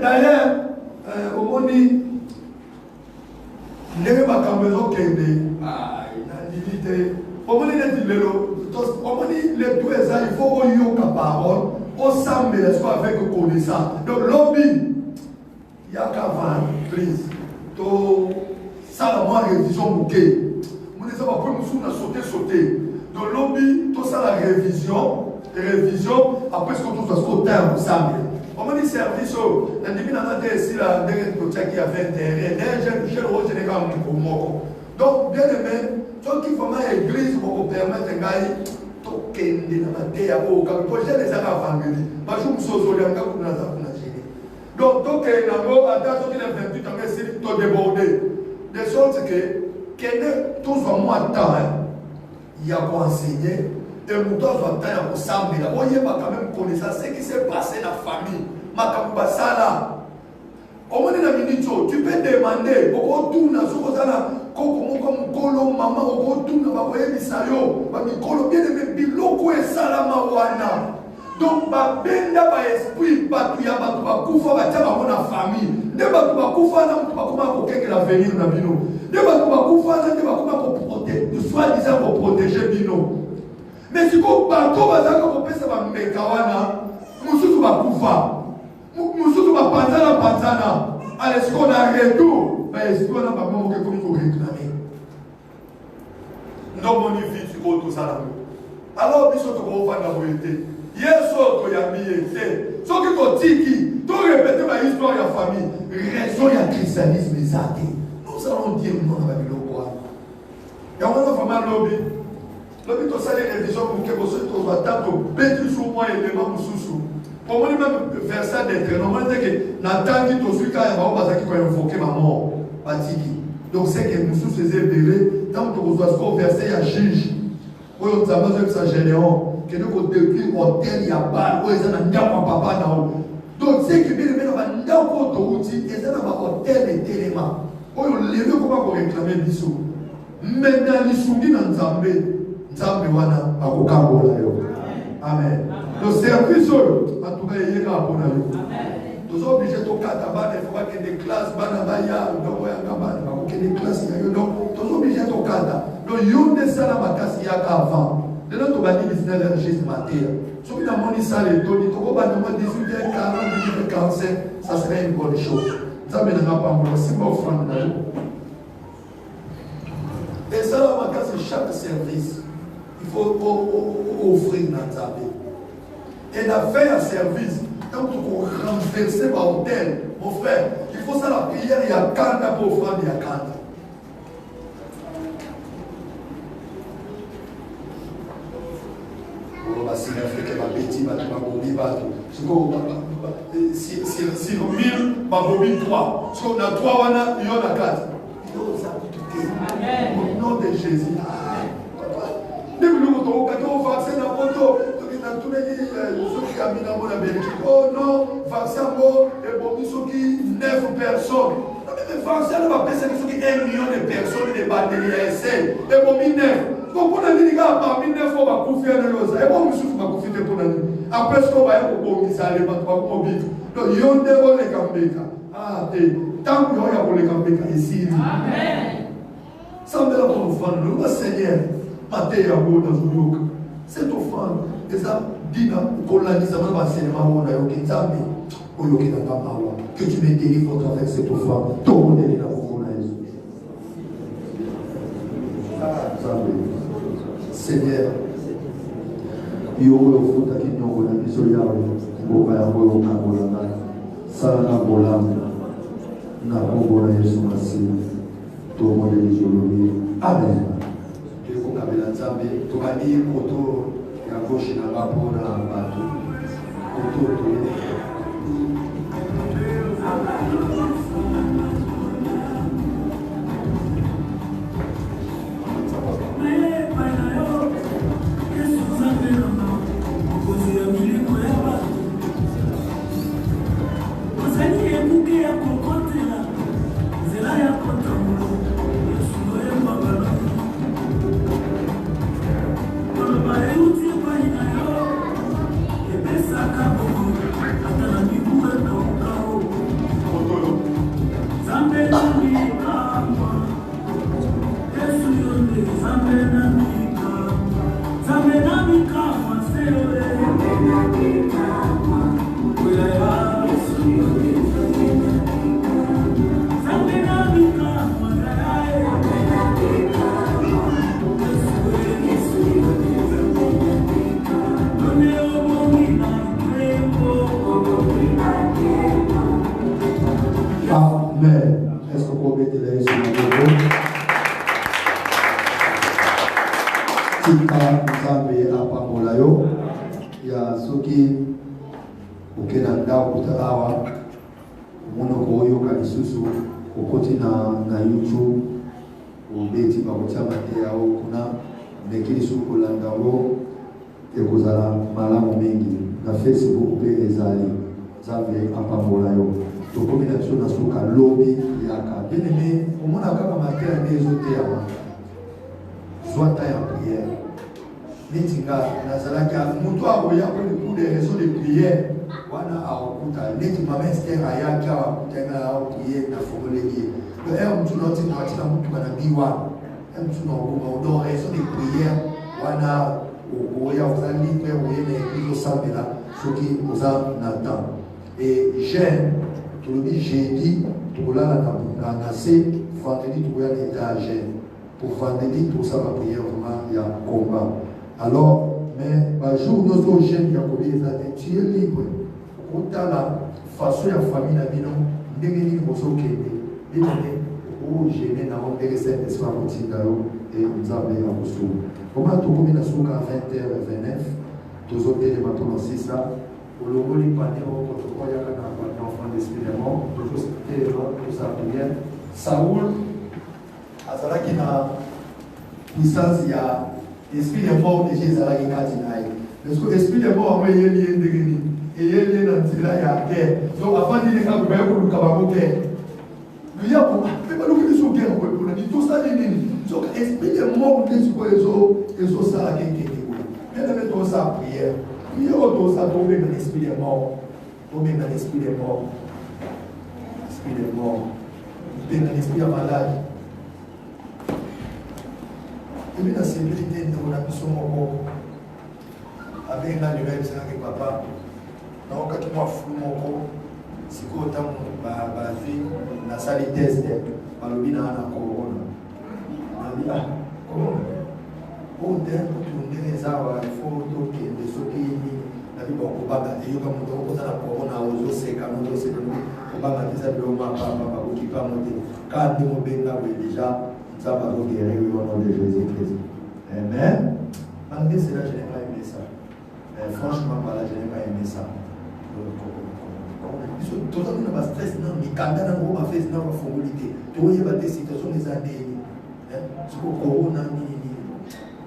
D'ailleurs, au monde, les gens qui ont les deux il faut qu'il y ait une parole, on semble avec connaissance. Donc, lobby, il y a qu'à vendre, please. Ça, la moi, révision bouquet. Mon disant, après, nous sommes sauté. Donc, lobby, tout ça, la révision, après, ce qu'on trouve, au terme, ça. On m'a dit service, la demi n'a pas ici, la dernière qui avait intérêt. Donc, bien aimé, ceux qui font l'église pour vous permettre de gagner, tokende na mateya o ka projet les ara vangeli ba jour sozo le nga kuna za kuna jini donc tokende na go ata to kile 28 ans c'est to déborder de sorte que kende tous vraiment temps il y a pour enseigner et nous doit temps pour s'amener on y va quand même connaître ce qui s'est passé dans la famille makamba sala au moins na minute tu peux demander au tourna sokozana kolo mama okotuna bakoyebisa yo bamikolo bien aimé biloko esalama wana donc babenda baesprit bato ya bato bakufa batya bango na famille nde bato bakufa na moto bakoma kokengela avenir na bino nde bato bakufa na nde bakoma soi-disant koprotege bino mais sikoyo bato bazalaka kopesa bambeka wana mosusu bakufa mosusu bapanzana ale sikoyo na retour baesprit wana bamomoke komi koréclame donc on y vit sikoyo tosala alors biso tokofanda boye te yesu toyambi ye te soki totiki torepete bahistoire ya famille raison ya christianisme eza te nous allons dire non na babiloko wana yango wana vraiment lobi tosali révision moke bosoki tozwa ta tobeti su mwa elema mosusu omoni même verset d'entraînement te ke natangi tozwi kaya bao bazalaki koinvoke bamort batiki donc c'est que mosusu eza ebele ntango tokozwa siko verset ya juge oyo nzambe azoyebisa généon kende kodétruire hotel ya bale oyo eza na ndako ya papa na o donc c'est que bien eme na bandako oyo touti eza na bahotel etelema oyo lelo ekoma koréclame biso mais na lisungi na nzambe wana akokambola yo amen le service oyo atuka eyekaka mpona yo toza oblige tokata bana ifo bakende classe bana baya ndongo yanga bana bakokende classe ya yo donc toza oblige tokata donc yo nde sala makasi yaka avant lelo tobandi 19h juste matin soki namoni sala etoni tokobanda mwa 18h40 18h45 ça serait une bonne chose nzambe nanga pambola simba offrande na yo esala makasi chaque service il faut offrir na nzambe et la faire service tant qu'on renverser par hôtel mon frère il faut ça la prière il y a kanda pour offrande il y a kanda basingafrike babeti bato babobi bato sikoyo sur 1000 babobi 3 sikoyo na 3 wana yo na 4 yo ozabi te au nom de Jésus nde biloko tokokaki ovaccin na poto natunaki soki kaminango na Belgique oh non vaccin yango ebomi soki 9 personnes vaccin na bapesaki soki 1 million de personnes de bandeli ya essai ebomi 9 donc mpona nini kaka parmi 9 oyo bakufi ya neloza ebo misusu bakufi te mpona nini après siko baya kobongisa ale bato bakomobika donc yo nde oleka mbeka te ntango yo ya koleka mbeka esili sambela kolofanda loba seigneur mate yango nazoyoka cette offrande eza dina kolandisa bana baenseignement oyo nayoki nzambe oyoki nanga mawa que tu me délivres au travers cette offrande tokondeli na kongo na yesu nzambe seigneur yo oyo ofutaki nyongo na biso yawe mboka yango oyo okangola ngai sala na bolamu na kombo na yesu masihi tomondeli jolobi amen tokokabela nzambe tokandi koto ya gauche na nga mpona bato koto toye Saka tika nzambe apambola yo ya soki okenda ndako kutalawa monoko oyoka lisusu okoti na YouTube obeti bakotia mate yao kuna mekili suku kolanda ngo ekozala malamu mingi na Facebook pe ezali nzambe apambola yo tokomi na biso na suka lobi yaka bien-aimé omona kaka mate ya nde ezoteya zwa ta ya prière neti nga nazalaki moto akoya pour des raisons de prière wana akokuta neti mama Esther ayaki awakuta nga aprière na fongoleki mutu na otina watina mutuka na biwa mutu na okoma donc raison de prière wana oya oza libre oye na église osambela soki oza na temps et jeune tolobi jeudi tokolala na se vendredi tokoya na étage pour vendredi tosala prière vraiment ya combat. Alors, mais un jour, nous jeunes, tu es libre. Quand tu as la façon de la famille, tu es libre. Tu es libre. Oh, j'ai un homme de cette esprit et nous avons un peu. Comment tu as à 20h29, tu as été maintenant 6 ans. Pour le moment, il n'y a pas d'enfant d'esprit de mort. Tu as été pour sa prière. Saoul, à ce qui a puissance, il y a esprit de mort de Jésus à la guerre. Parce que l'esprit de mort, il y a lié de guerre. Et il y a lié dans la guerre. Donc avant de dire que vous avez pour le cabano guerre. Il y a pour pas nous qui sont guerre pour le dire tout ça de donc esprit de mort de ce que les autres ça la guerre. Bien de mettre ça prière. Il y a autre ça tomber dans l'esprit de mort. Tomber dans l'esprit de mort. Esprit de mort. Tomber dans l'esprit de malade. Et bien la sécurité de la mission avec un rêve avec papa donc quand moi flou mon c'est quoi autant basé na salle test par le bina na corona on dit ah comment on tient pour tourner les arbres il faut donc de ce qui la vie beaucoup pas et comme on a la corona aux c'est quand on c'est on va mettre ça de ma papa qui pas monter quand on benga déjà ça va nous guérir au nom de Jésus-Christ. Amen. Malgré cela, je n'ai pas aimé ça. Franchement, voilà, je n'ai pas aimé ça. Tout le monde a stress, non, mais quand on a fait une formalité, tout le monde a des situations des années. C'est pour Corona,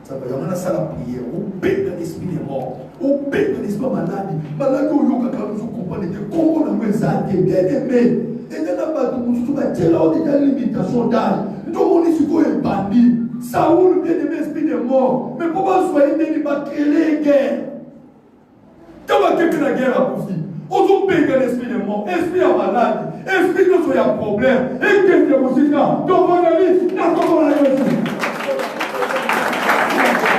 ça va y avoir ça la prière. On paie dans l'esprit des morts. On paie dans l'esprit malade. Malade, on y a quand même, vous comprenez, comment on a mis ça, bien aimé. Et il n'y a pas de monde qui a déjà une limitation d'âge. Donc on est sur un bandit. Saoul, bien aimé, esprit de mort. Mais pourquoi soyez il va créer les guerres? Comment quelqu'un a guerre à pousser? On se paye l'esprit de mort, esprit à malade, esprit de soyez un problème. Et qu'est-ce que vous dites là? Donc on a dit, d'accord, on a dit.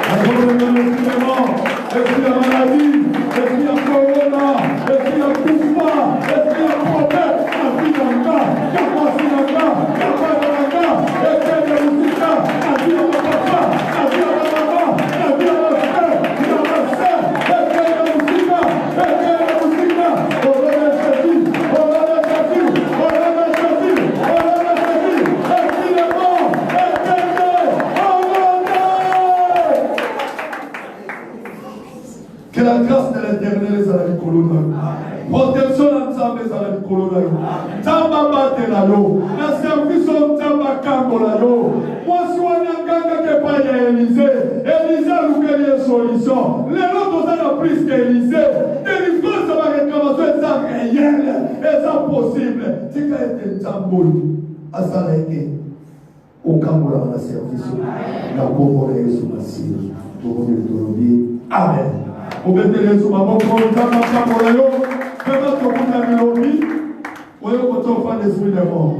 Esprit de mort, esprit à maladie, esprit à corona, esprit à pouvoir, esprit à problème. Que la grâce de l'Éternel soit avec nous. Protection ensemble avec nous. Tamba batela yo. Na service on tamba kangola yo. Moi si on a ganga que pas Élisée. Élisée a loué les solutions. Les autres ont plus qu'Élisée. Délivrance ça va réclamation ça réel et ça possible. C'est quand était tamboul. Azaleke. Au kangola na service. Na bombo na Yesu Masihi. Bombo de Tolobi. Amen. Obedele sur ma bonne dans ma parole. Fais-moi ton bon ami, on est content de faire des fruits de mort.